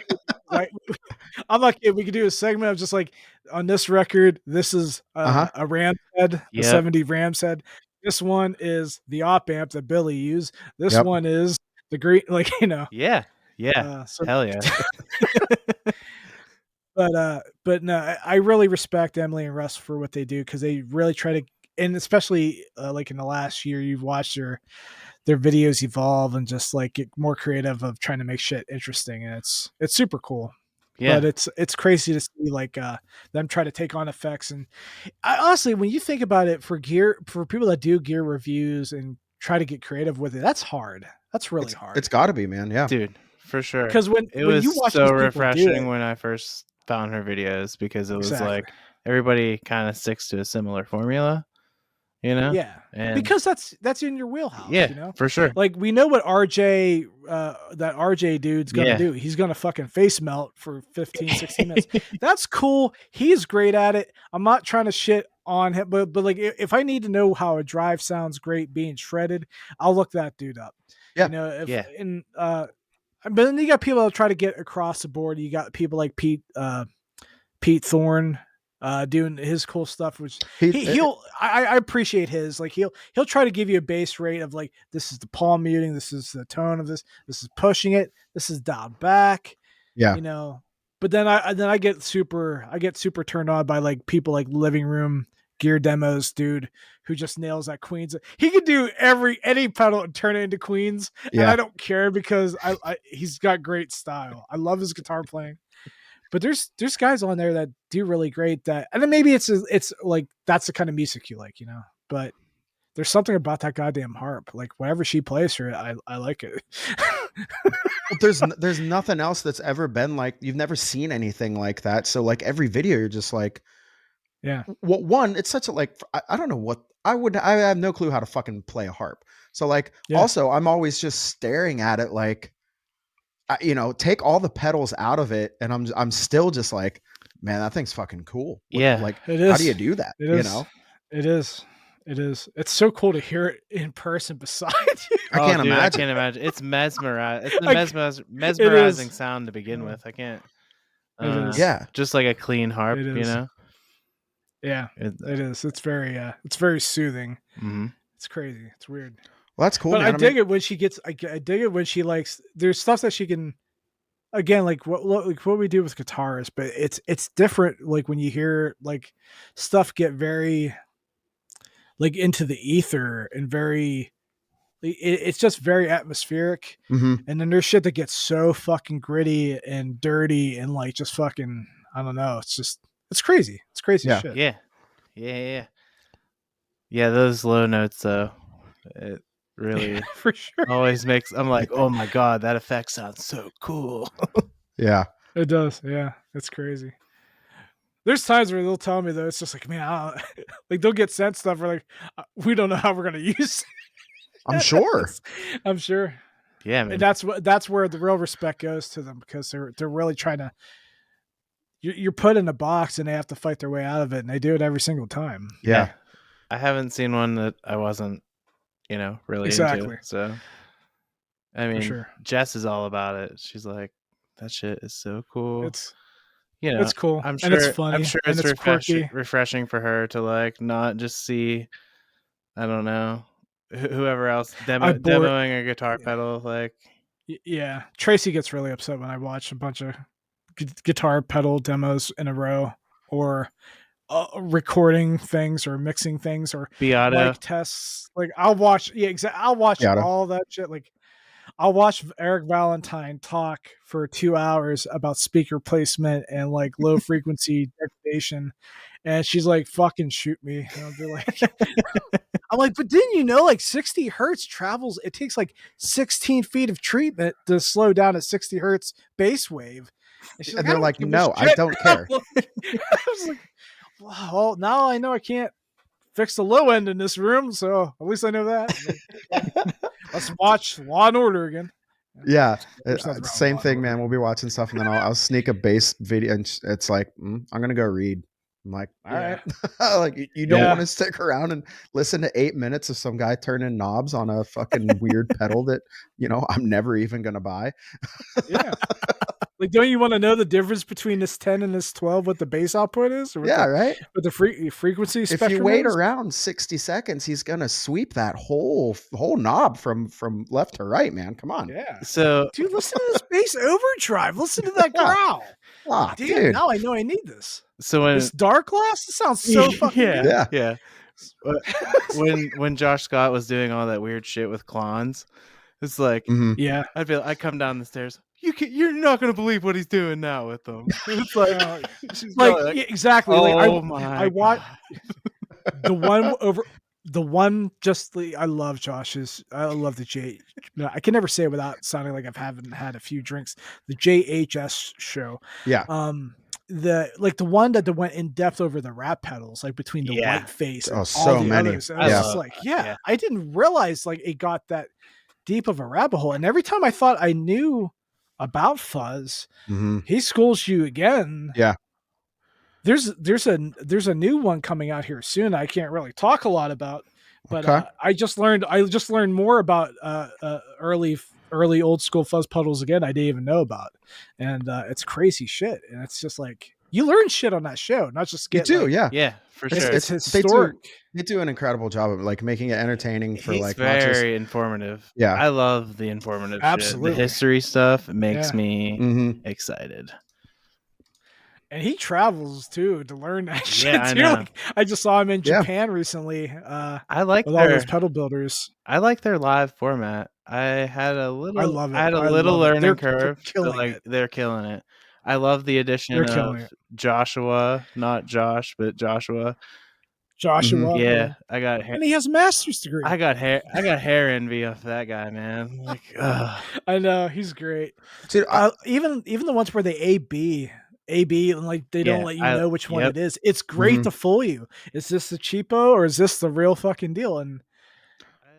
I'm not kidding. We could do a segment of just like, on this record, this is a Ram's head, a 70 Ram's head. This one is the op amp that Billy used. This one is the green, like, Yeah. Yeah. Hell yeah. But no, I really respect Emily and Russ for what they do, because they really try to, and especially like in the last year, you've watched their videos evolve and just like get more creative of trying to make shit interesting, and it's super cool. Yeah, but it's crazy to see like them try to take on effects. And honestly, when you think about it, for people that do gear reviews and try to get creative with it, that's hard. That's really hard. It's got to be, man. Yeah, dude, for sure. Because when you watch so refreshing when I first found her videos, because it was like everybody kind of sticks to a similar formula. Yeah, and because that's in your wheelhouse. Yeah, for sure. Like, we know what RJ, that RJ dude's gonna do. He's gonna fucking face melt for 15, 16 minutes. That's cool. He's great at it. I'm not trying to shit on him, but like, if I need to know how a drive sounds great being shredded, I'll look that dude up. Yeah, but then you got people that try to get across the board. You got people like Pete Thorne. Doing his cool stuff, which I appreciate his, like, he'll try to give you a bass rate of like, this is the palm muting, this is the tone of this is pushing it, this is dialed back. Yeah. But then I get super turned on by like people like Living Room Gear Demos dude, who just nails that Queens. He could do any pedal and turn it into Queens. And I don't care, because he's got great style. I love his guitar playing. But there's guys on there that do really great, and then maybe it's like, that's the kind of music you like, but there's something about that goddamn harp. Like, whenever she plays her, I like it. There's nothing else that's ever been like, you've never seen anything like that. So like, every video you're just like, yeah. Well, one, it's such a, like, I don't know what I have no clue how to fucking play a harp. So like, also I'm always just staring at it like, take all the pedals out of it, and I'm still just like, man, that thing's fucking cool. Like, it is. How do you do that? It is. It's so cool to hear it in person beside you. I can't imagine. It's mesmerizing. It's a mesmerizing sound to begin with. I can't. Just like a clean harp, Yeah, it is. It's very soothing. Mm-hmm. It's crazy. It's weird. Well, that's cool. But man. I dig it when she gets. I dig it when she likes. There's stuff that she can. Again, like what we do with guitars, but it's different. Like, when you hear like stuff get very, like, into the ether and very. It's just very atmospheric. Mm-hmm. And then there's shit that gets so fucking gritty and dirty and like just fucking, I don't know. It's crazy. It's crazy shit. Yeah. Those low notes though, it really for sure always makes, I'm like, oh my god, that effect sounds so cool. Yeah, it does. Yeah, it's crazy. There's times where they'll tell me though, it's just like, man, like, they'll get sent stuff. We're like, we don't know how we're gonna use it. I'm sure. Yeah, man. And that's where the real respect goes to them, because they're really trying to. You're put in a box and they have to fight their way out of it, and they do it every single time. Yeah. I haven't seen one that I wasn't, really into. So, I mean, Jess is all about it. She's like, that shit is so cool. It's cool. I'm sure, and it's funny. I'm sure it's refreshing for her to like not just see, I don't know, whoever else I bore demoing a guitar pedal. Like, yeah, Tracy gets really upset when I watch a bunch of guitar pedal demos in a row, or recording things or mixing things or Beato. mic tests. Like I'll watch, I'll watch Yada. all that shit. Like I'll watch Eric Valentine talk for 2 hours about speaker placement and like low frequency degradation, and she's like, "Fucking shoot me!" And I'll be like, "I'm like, but didn't you know like 60 hertz travels? It takes like 16 feet of treatment to slow down a 60 hertz bass wave." And she's like, And "I they're don't like, give a no, I shit." don't care. I was like, well, now I know I can't fix the low end in this room, so at least I know that. Like, let's watch Law and Order again. Yeah, There's nothing wrong with same Law and thing, Order. man. We'll be watching stuff, and then I'll sneak a bass video, and it's like, I'm gonna go read. I'm like, all right, like you don't want to stick around and listen to 8 minutes of some guy turning knobs on a fucking weird pedal that I'm never even gonna buy. Yeah. Like, don't you want to know the difference between this 10 and this 12? What the bass output is, or what Yeah, right. What the frequency If you spectrum wait is? around 60 seconds, he's gonna sweep that whole knob from left to right, man. Come on. Yeah. So, Dude, listen to this bass overdrive. Listen to that Yeah. growl. Ah, Damn, dude. now I know I need this. so when This dark glass, it sounds so fucking good. Yeah. When Josh Scott was doing all that weird shit with clones, it's like, Mhm. Yeah. I come down the stairs. You're not gonna believe what he's doing now with them. It's like, she's Like, going yeah, exactly. oh Like my I watch God. the one just I love Josh's. I love the J. I can never say it without sounding like I haven't had a few drinks. The JHS show. Yeah. The one that went in depth over the rap pedals, like between the white face and Oh, all so the many. others. And I was just like, I didn't realize like it got that deep of a rabbit hole. And every time I thought I knew about fuzz, he schools you again. Yeah. There's a new one coming out here soon. I can't really talk a lot about, but Okay. I just learned more about early old school fuzz puddles again. I didn't even know about, and it's crazy shit. And it's just like you learn shit on that show, not just get you do, like, yeah, for sure. It's historic. They do an incredible job of like making it entertaining for He's like very not just informative. Yeah. I love the informative Absolutely. shit. The history stuff makes me excited. And he travels too to learn that shit Yeah, I too. know. Like, I just saw him in Japan recently. I like with all those pedal builders. I like their live format. I had a little I love it. I had a little learning curve. Killing like it. they're killing it. I love the addition They're of killing it. Joshua, not Josh, but Joshua. Joshua. Yeah, I got hair. And he has a master's degree. I got hair envy off that guy, man. Like, I know, he's great. Dude, even the ones where they AB and like they don't let you know which one it is. It's great to fool you. Is this the cheapo or is this the real fucking deal? And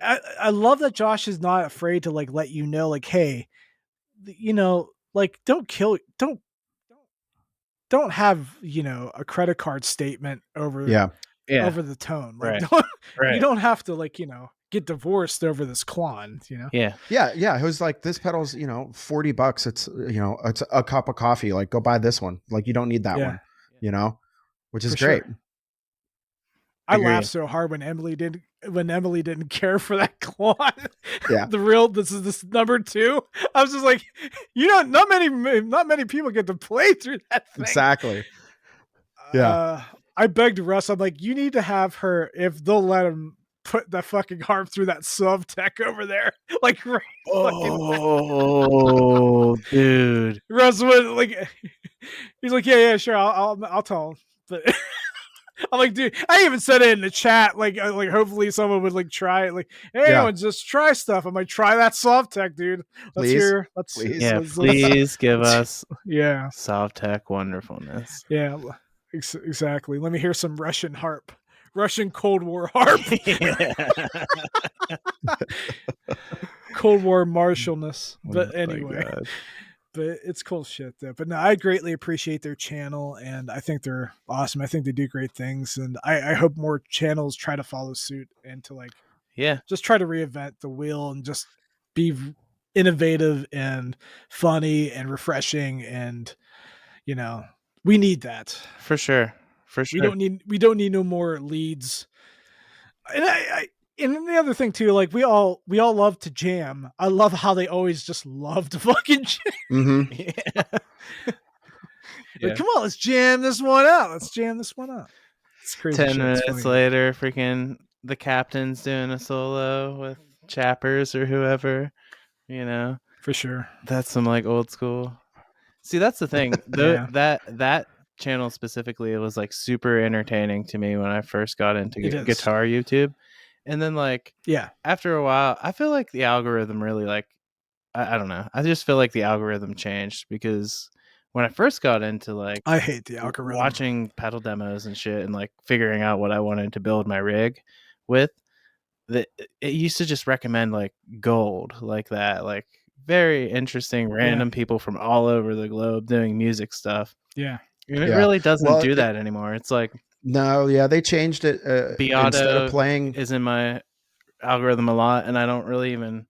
I love that Josh is not afraid to like let you know, like, hey, like don't have a credit card statement over over the tone. Like, you don't have to like get divorced over this clon. Yeah. It was like, this pedal's $40. It's it's a cup of coffee. Like, go buy this one. Like, you don't need that one. Which is great. Sure. I laughed so hard when Emily didn't care for that clone. Yeah. This is this number 2. I was just like, not many people get to play through that thing. Exactly. Yeah. I begged Russ, I'm like, you need to have her, if they'll let him put that fucking harp through that sub tech over there. Like, right. Dude. Russ was like, he's like, yeah, sure. I'll tell him. But I'm like, dude, I even said it in the chat. Like hopefully someone would like try it. Like, hey, anyone just try stuff. I'm like, try that soft tech, dude. Please give us soft tech wonderfulness. Yeah, exactly. Let me hear some Russian harp. Russian Cold War harp. Cold War martialness. But anyway. But it's cool shit though. But no, I greatly appreciate their channel and I think they're awesome. I think they do great things. And I hope more channels try to follow suit and to like just try to reinvent the wheel and just be innovative and funny and refreshing. And we need that. For sure. We don't need no more leads. And And the other thing too, like we all love to jam. I love how they always just love to fucking jam. Mm-hmm. Yeah. Like, come on, let's jam this one out. Let's jam this one out. It's crazy 10 shit. minutes later, freaking the captain's doing a solo with Chappers or whoever, you know. For sure. That's some like old school. See, that's the thing. Yeah. That channel specifically, it was like super entertaining to me when I first got into guitar YouTube. And then like after a while, I feel like the algorithm really like I don't know. I just feel like the algorithm changed because when I first got into like I hate the algorithm. Watching pedal demos and shit and like figuring out what I wanted to build my rig with, it used to just recommend like gold like that, like very interesting random people from all over the globe doing music stuff. Yeah. And it really doesn't do that anymore. It's like they changed it. Instead of playing is in my algorithm a lot, and I don't really even,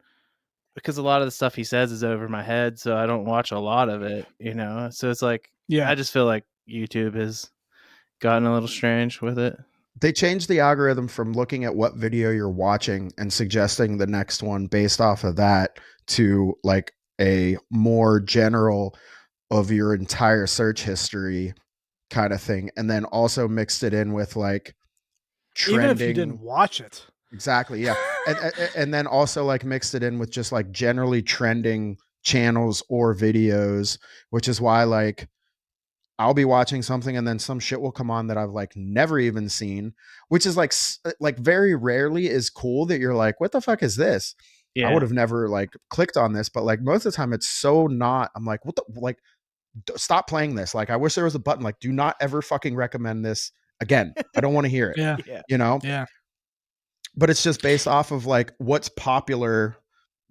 because a lot of the stuff he says is over my head, so I don't watch a lot of it, you know. So it's like I just feel like YouTube has gotten a little strange with it. They changed the algorithm from looking at what video you're watching and suggesting the next one based off of that to like a more general of your entire search history kind of thing. And then also mixed it in with like trending. Even if you didn't watch it. Exactly. Yeah. and then also like mixed it in with just like generally trending channels or videos, which is why like I'll be watching something and then some shit will come on that I've like never even seen, which is like very rarely is cool that you're like, what the fuck is this? Yeah. I would have never like clicked on this, but like most of the time it's so not, I'm like, what the, like, stop playing this. Like, I wish there was a button, like, do not ever fucking recommend this again. I don't want to hear it. Yeah. You know? Yeah. But it's just based off of like what's popular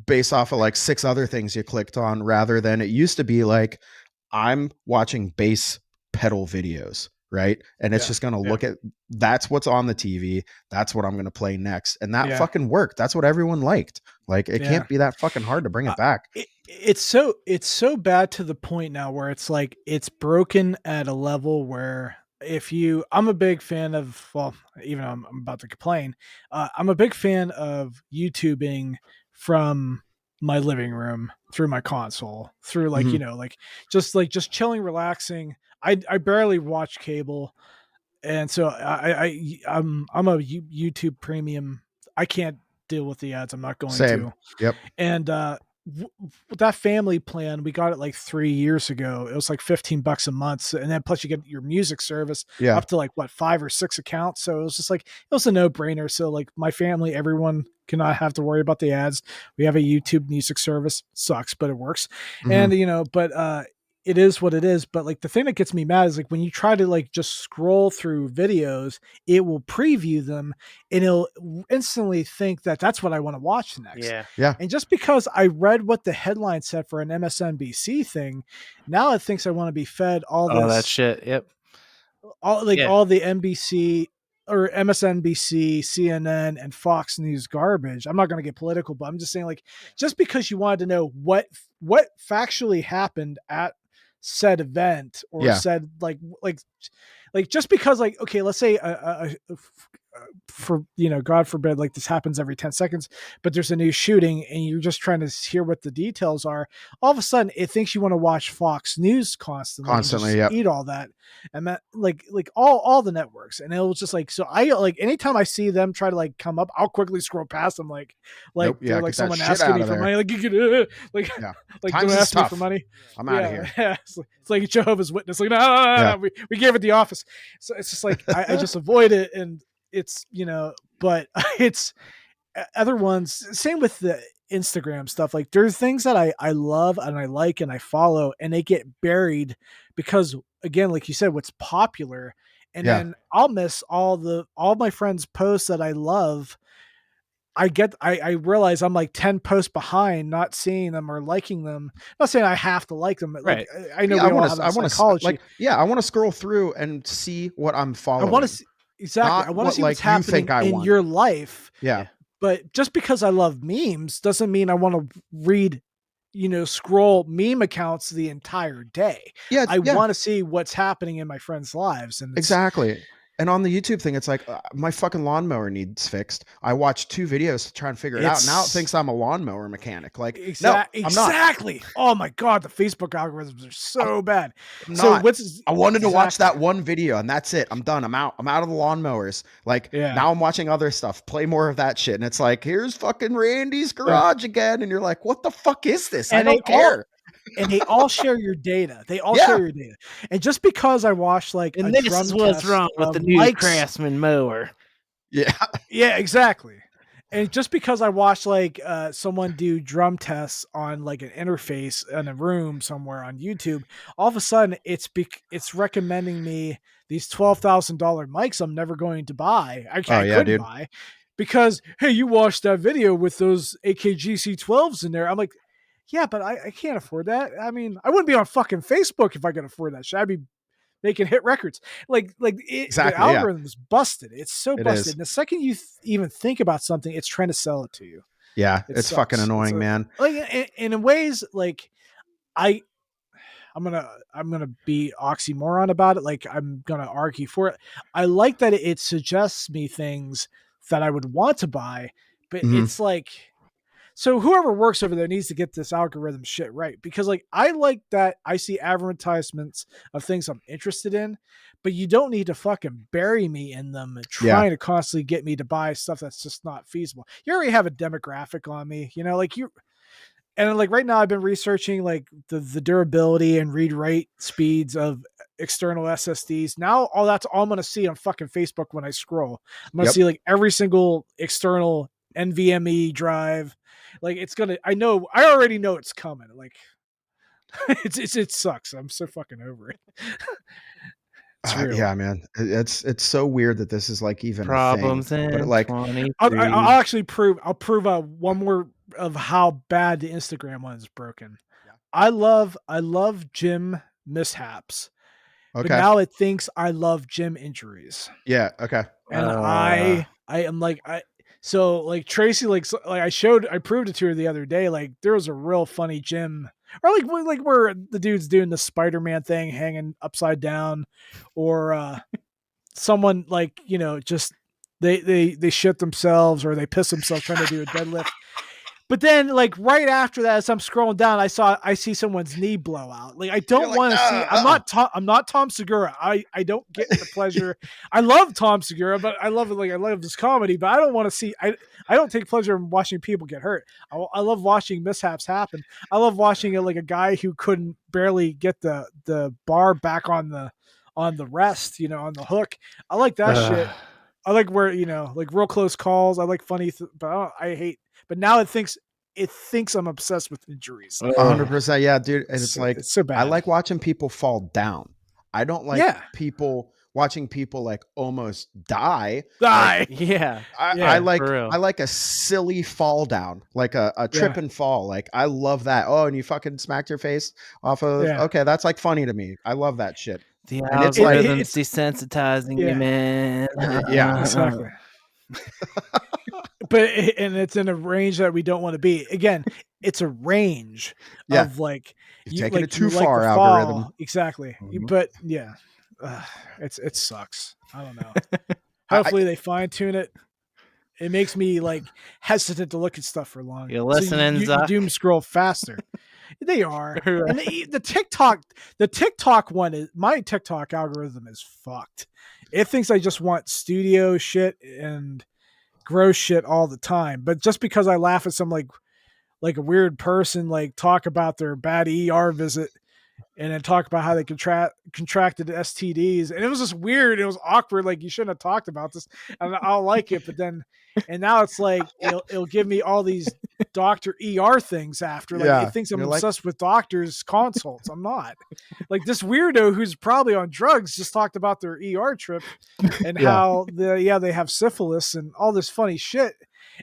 based off of like 6 other things you clicked on rather than it used to be like, I'm watching bass pedal videos, right? And it's just going to look at, that's what's on the TV. That's what I'm going to play next. And that fucking worked. That's what everyone liked. Like, it can't be that fucking hard to bring it back. It's so bad to the point now where it's like, it's broken at a level where I'm a big fan of, well, even I'm about to complain. I'm a big fan of YouTubing from my living room through my console through like, you know, like just chilling, relaxing. I barely watch cable. And so I'm a YouTube premium. I can't deal with the ads. I'm not going to. Yep. And, with that family plan, we got it like 3 years ago. It was like $15 a month. And then plus you get your music service up to like what, 5 or 6 accounts. So it was just like, it was a no brainer. So like my family, everyone cannot have to worry about the ads. We have a YouTube music service. Sucks, but it works. And you know, but, it is what it is. But like the thing that gets me mad is like when you try to like just scroll through videos, it will preview them and it'll instantly think that that's what I want to watch next. Yeah. And just because I read what the headline said for an MSNBC thing, now it thinks I want to be fed all that shit. Yep. All the NBC or MSNBC, CNN, and Fox News garbage. I'm not going to get political, but I'm just saying, like, just because you wanted to know what factually happened at said event or said like just because, like, okay, let's say for, you know, God forbid, like this happens every 10 seconds, but there's a new shooting and you're just trying to hear what the details are. All of a sudden it thinks you want to watch Fox News constantly, eat all that. And that like all the networks. And it was just like, so I like, anytime I see them try to like come up, I'll quickly scroll past them. Like, nope, they're like someone asking me for money. Like, like don't ask me for money. I'm out of here. Yeah. It's like a Jehovah's Witness. Like, no. We gave it the office. So it's just like, I just avoid it. And it's, you know, but it's other ones, same with the Instagram stuff. Like there's things that I love and I like and I follow and they get buried because, again, like you said, what's popular. And then I'll miss all my friends' posts that I love. I realize I'm like 10 posts behind, not seeing them or liking them. I'm not saying I have to like them, but like, I know I want to I want to scroll through and see what I'm following. I want to exactly. I want to see what's happening in your life. Yeah. But just because I love memes doesn't mean I want to read, you know, scroll meme accounts the entire day. Yeah. I want to see what's happening in my friends' lives. And exactly. And on the YouTube thing, it's like my fucking lawnmower needs fixed. I watched 2 videos to try and figure it out. Now it thinks I'm a lawnmower mechanic. Like, no, I'm not. Exactly. Oh my god, the Facebook algorithms are so bad. I'm So not. I wanted to watch that one video, and that's it. I'm done. I'm out. I'm out of the lawnmowers. Like, now I'm watching other stuff. Play more of that shit. And it's like, here's fucking Randy's garage again. And you're like, what the fuck is this? And I don't care. And they all share your data. They all share your data. And just because I watched like and this is what's wrong with the new Craftsman mower. Yeah. Yeah, exactly. And just because I watched like someone do drum tests on like an interface in a room somewhere on YouTube, all of a sudden it's recommending me these $12,000 mics I'm never going to buy. I couldn't buy because, hey, you watched that video with those AKG C12s in there. I'm like, yeah, but I can't afford that. I mean, I wouldn't be on fucking Facebook if I could afford that shit. I'd be making hit records. The algorithm's busted. It's so busted. And the second you even think about something, it's trying to sell it to you. Yeah, it's fucking annoying, man. Like in ways, like I'm gonna be oxymoron about it. Like I'm gonna argue for it. I like that it suggests me things that I would want to buy, but it's like, so whoever works over there needs to get this algorithm shit right, because like I like that I see advertisements of things I'm interested in, but you don't need to fucking bury me in them and trying to constantly get me to buy stuff that's just not feasible. You already have a demographic on me, like you. And like right now I've been researching like the durability and read write speeds of external SSDs. Now that's all I'm going to see on fucking Facebook when I scroll. I'm going to see like every single external NVMe drive. Like I already know it's coming. Like it sucks. I'm so fucking over it. Yeah, man. It's so weird that this is like even problems a thing. But like, I'll actually prove one more of how bad the Instagram one is broken. Yeah. I love gym mishaps. Okay. But now it thinks I love gym injuries. Yeah. Okay. And I am like, so like Tracy, like I proved it to her the other day. Like there was a real funny gym, or like where the dude's doing the Spider-Man thing, hanging upside down, or someone like, just they shit themselves or they piss themselves trying to do a deadlift. But then, like right after that, as I'm scrolling down, I see someone's knee blow out. Like I don't want to see. I'm not Tom Segura. I don't get the pleasure. I love Tom Segura, but I love it. Like I love this comedy, but I don't want to see. I don't take pleasure in watching people get hurt. I love watching mishaps happen. I love watching it like a guy who couldn't barely get the bar back on the rest, on the hook. I like that shit. I like where like real close calls. I like funny, but I hate. But now it thinks I'm obsessed with injuries. 100%. Yeah, dude. And it's like, it's so bad. I like watching people fall down. I don't like watching people like almost die. Like, I like a silly fall down, like a trip and fall. Like I love that. Oh, and you fucking smacked your face off of. Okay, that's like funny to me. I love that shit. The algorithm's desensitizing you, man. Yeah, exactly. But it's in a range that we don't want to be. Again, it's a range of like you're taking it too far. Algorithm, exactly. But yeah, it sucks. I don't know. Hopefully they fine tune it. It makes me like hesitant to look at stuff for long. You're listening, so you doom scroll faster. They are, and the TikTok one is my TikTok algorithm is fucked. It thinks I just want studio shit and gross shit all the time, but just because I laugh at some like a weird person like talk about their bad ER visit and then talk about how they contracted STDs, and it was just weird, it was awkward, like you shouldn't have talked about this, and I'll like it, but then and now it's like it'll give me all these doctor ER things after, like it thinks I'm obsessed with doctors consults. I'm not. Like this weirdo who's probably on drugs just talked about their ER trip and how they have syphilis and all this funny shit,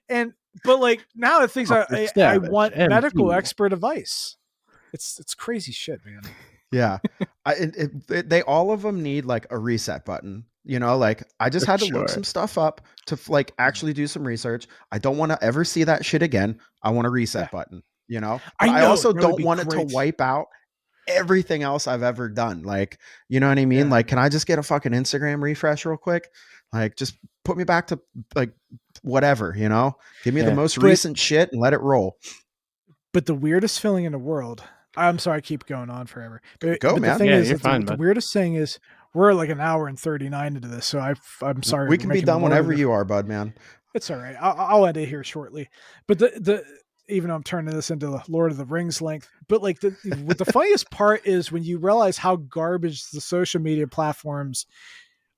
but like now it thinks I want medical expert advice. It's crazy shit, man. Yeah. They all of them need like a reset button. Like I just had to look some stuff up to like actually do some research. I don't want to ever see that shit again. I want a reset button, but I also don't want it to wipe out everything else I've ever done. Like, you know what I mean? Yeah. Like, can I just get a fucking Instagram refresh real quick? Like, just put me back to like whatever, you know? Give me the most recent shit and let it roll. But the weirdest feeling in the world, I'm sorry, I keep going on forever. But man. The thing Yeah, is, you're fine, the bud. weirdest thing is we're like an hour and 39 into this. So I'm sorry. We we're can be making done more of whenever it. you are, bud, man. It's all right. I'll end it here shortly. But even though I'm turning this into the Lord of the Rings length, but like what the funniest part is when you realize how garbage the social media platforms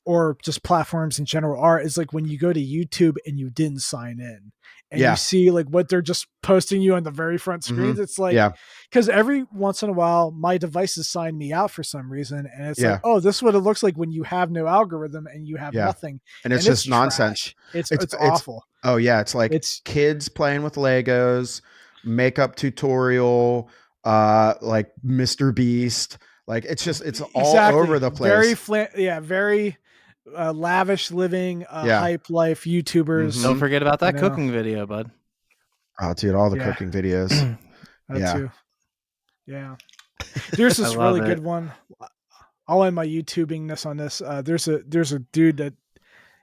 or just platforms in general are, is like when you go to YouTube and you didn't sign in and you see like what they're just posting you on the very front screens. It's like, because every once in a while my devices sign me out for some reason, and it's like, oh, this is what it looks like when you have no algorithm and you have nothing, and it's just nonsense. It's awful. Oh yeah, it's like kids playing with Legos, makeup tutorial, like Mr. Beast. Like it's all over the place. Very lavish living, hype life YouTubers. Don't forget about that cooking video, bud. Oh, dude, all the cooking videos. That too. Yeah. There's this really good one. I'll end my YouTubingness on this. There's a dude that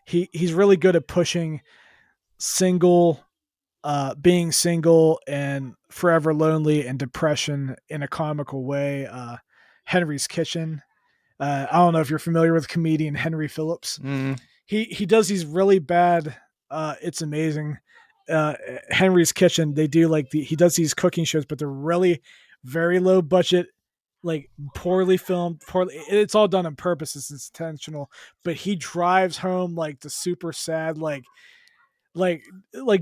he's really good at pushing being single and forever lonely and depression in a comical way. Henry's Kitchen. I don't know if you're familiar with comedian Henry Phillips. He does these really bad. It's amazing. Henry's Kitchen. They do like he does these cooking shows, but they're really very low budget, like poorly filmed. It's all done on purpose. It's intentional. But he drives home like the super sad, like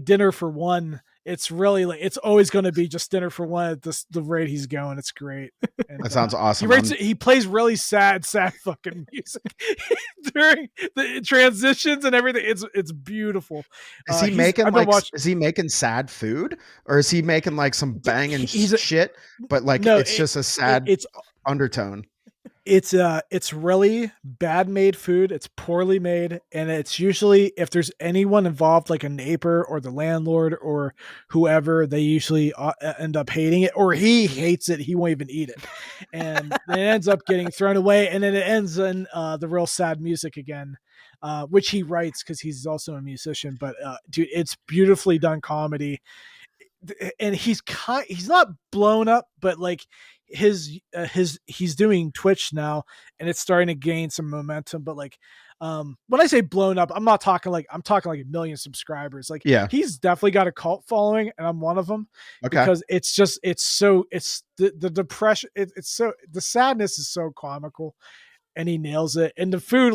dinner for one. It's really like it's always going to be just dinner for one at the rate he's going. It's great. And, that sounds awesome. He plays really sad fucking music during the transitions and everything. It's beautiful. Is he making is he making sad food, or is he making like some banging shit? But like it's just a sad undertone. It's really bad made food. It's poorly made, and it's usually, if there's anyone involved, like a neighbor or the landlord or whoever, they usually end up hating it, or he hates it. He won't even eat it, and it ends up getting thrown away. And then it ends in the real sad music again, which he writes because he's also a musician. But dude, it's beautifully done comedy. And he's not blown up, but like he's doing Twitch now, and it's starting to gain some momentum. But like when I say blown up, I'm talking like a million subscribers. Like he's definitely got a cult following, and I'm one of them. Because it's the depression. It's so, the sadness is so comical, and he nails it. And the food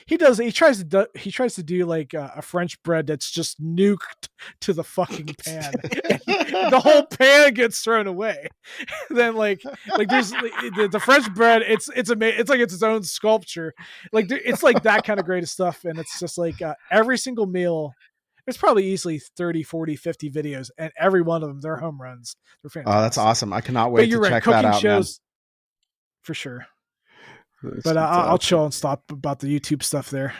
he tries to do like a French bread that's just nuked to the fucking pan. The whole pan gets thrown away. Then like there's the French bread. It's amazing. It's like it's own sculpture. Like it's like that kind of great stuff. And it's just like every single meal. There's probably easily 30, 40, 50 videos, and every one of them, they're home runs. They're fantastic. Oh, that's awesome. I cannot wait to check that out, shows, man. For sure. But I'll chill and stop about the YouTube stuff there.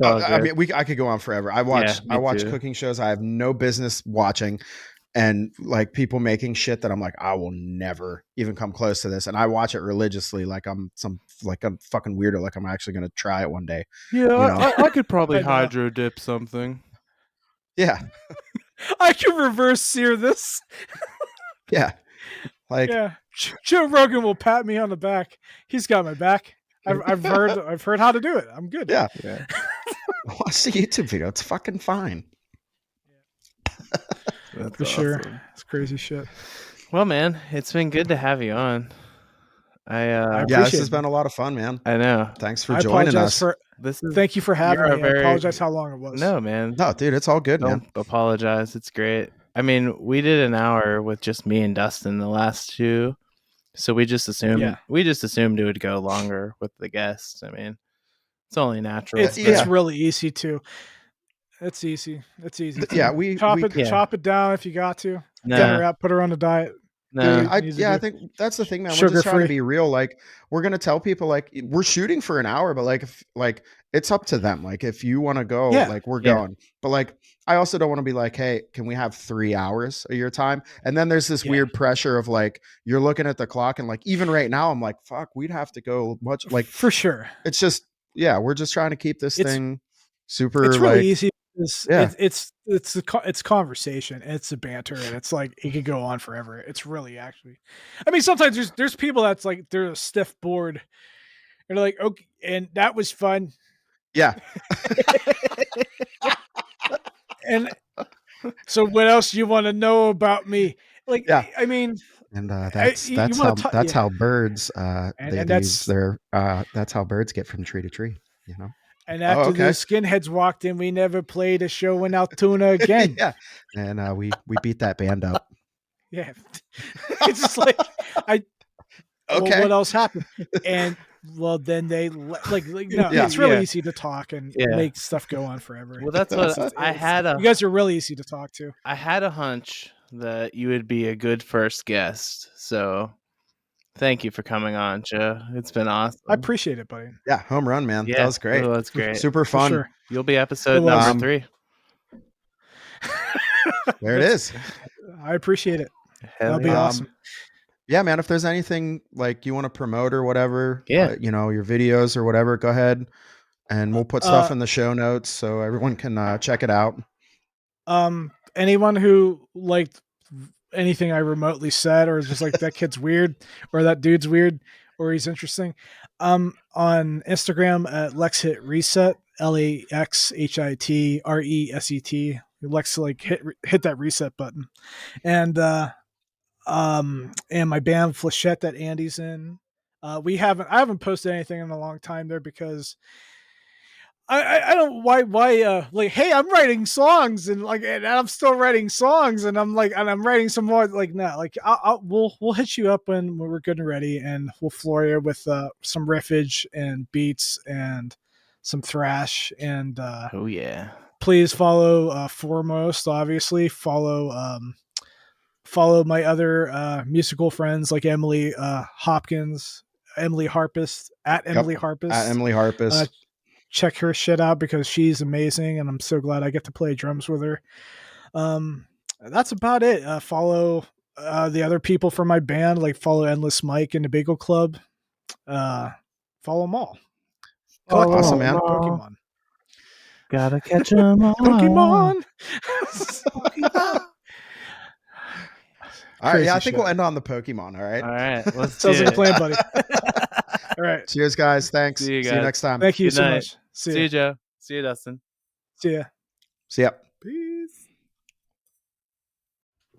I mean, I could go on forever. I watch cooking shows I have no business watching, and like people making shit that I'm like, I will never even come close to this. And I watch it religiously, like I'm a fucking weirdo. Like I'm actually going to try it one day. Yeah, you know? I could probably hydro dip something. Yeah, I can reverse sear this. Yeah. Like, Joe Rogan will pat me on the back. He's got my back. I've heard how to do it. I'm good. Yeah. Watch the YouTube video. It's fucking fine. That's for sure. It's crazy shit. Well, man, it's been good to have you on. This has been a lot of fun, man. I know. Thanks for joining us. Thank you for having me. I apologize how long it was. No, man. No, dude, it's all good, man. Don't apologize. It's great. I mean, we did an hour with just me and Dustin the last two, so we just assumed it would go longer with the guests. I mean, it's only natural. It's really easy too. It's easy. Yeah, we chop it down if you got to. No. Get her out, put her on the diet. No, I think that's the thing, man. We're just trying to be real. Like, we're gonna tell people like we're shooting for an hour, but like it's up to them. Like if you want to go, like we're Yeah. going. But like I also don't want to be like, hey, can we have 3 hours of your time? And then there's this weird pressure of like you're looking at the clock and like even right now I'm like, fuck, we'd have to go much like for sure. It's just we're just trying to keep this thing super It's really like easy. It's conversation, it's a banter, and it's like it could go on forever. It's really actually, I mean, sometimes there's people that's like they're a stiff board, and they're like, okay, and that was fun. Yeah. And so, what else you want to know about me? Like, yeah, I mean, and that's how birds that's how birds get from tree to tree. You know. And after the skinheads walked in, we never played a show in Altoona again. Yeah, and we beat that band up. Yeah, it's just like well, what else happened? And well, then they it's really easy to talk and make stuff go on forever. Well, that's what I had. You guys are really easy to talk to. I had a hunch that you would be a good first guest, so thank you for coming on, Joe. It's been awesome. I appreciate it, buddy. Yeah, home run, man. Yeah, that was great. That's great. Super fun. Sure. You'll be episode number 3. There it is. I appreciate it. That'll be awesome. Yeah, man. If there's anything like you want to promote or whatever, your videos or whatever, go ahead, and we'll put stuff in the show notes so everyone can check it out. Anyone who liked anything I remotely said, or just like that kid's weird, or that dude's weird, or he's interesting, on Instagram at Lex Hit Reset, LAXHITRESET. Lex, like hit that reset button, and my band Flechette that Andy's in. I haven't posted anything in a long time there because I don't why like, hey, I'm writing songs and I'm still writing songs and I'm writing some more, like, no, like we'll hit you up when we're good and ready, and we'll floor you with some riffage and beats and some thrash, and oh yeah, please follow Foremost, obviously follow my other musical friends like Emily Hopkins, Emily Harpist at Emily Harpist. Check her shit out because she's amazing, and I'm so glad I get to play drums with her. That's about it. Follow the other people from my band, like follow Endless Mike and the Bagel Club. Follow them all. Awesome, man. Pokemon. Gotta catch them all. Pokemon. All right, I think we'll end on the Pokemon. All right. All right. Sounds like a plan, buddy. All right. Cheers, guys. Thanks. See you next time. Thank you so much. See you, Joe. See you, Dustin. See ya. See ya.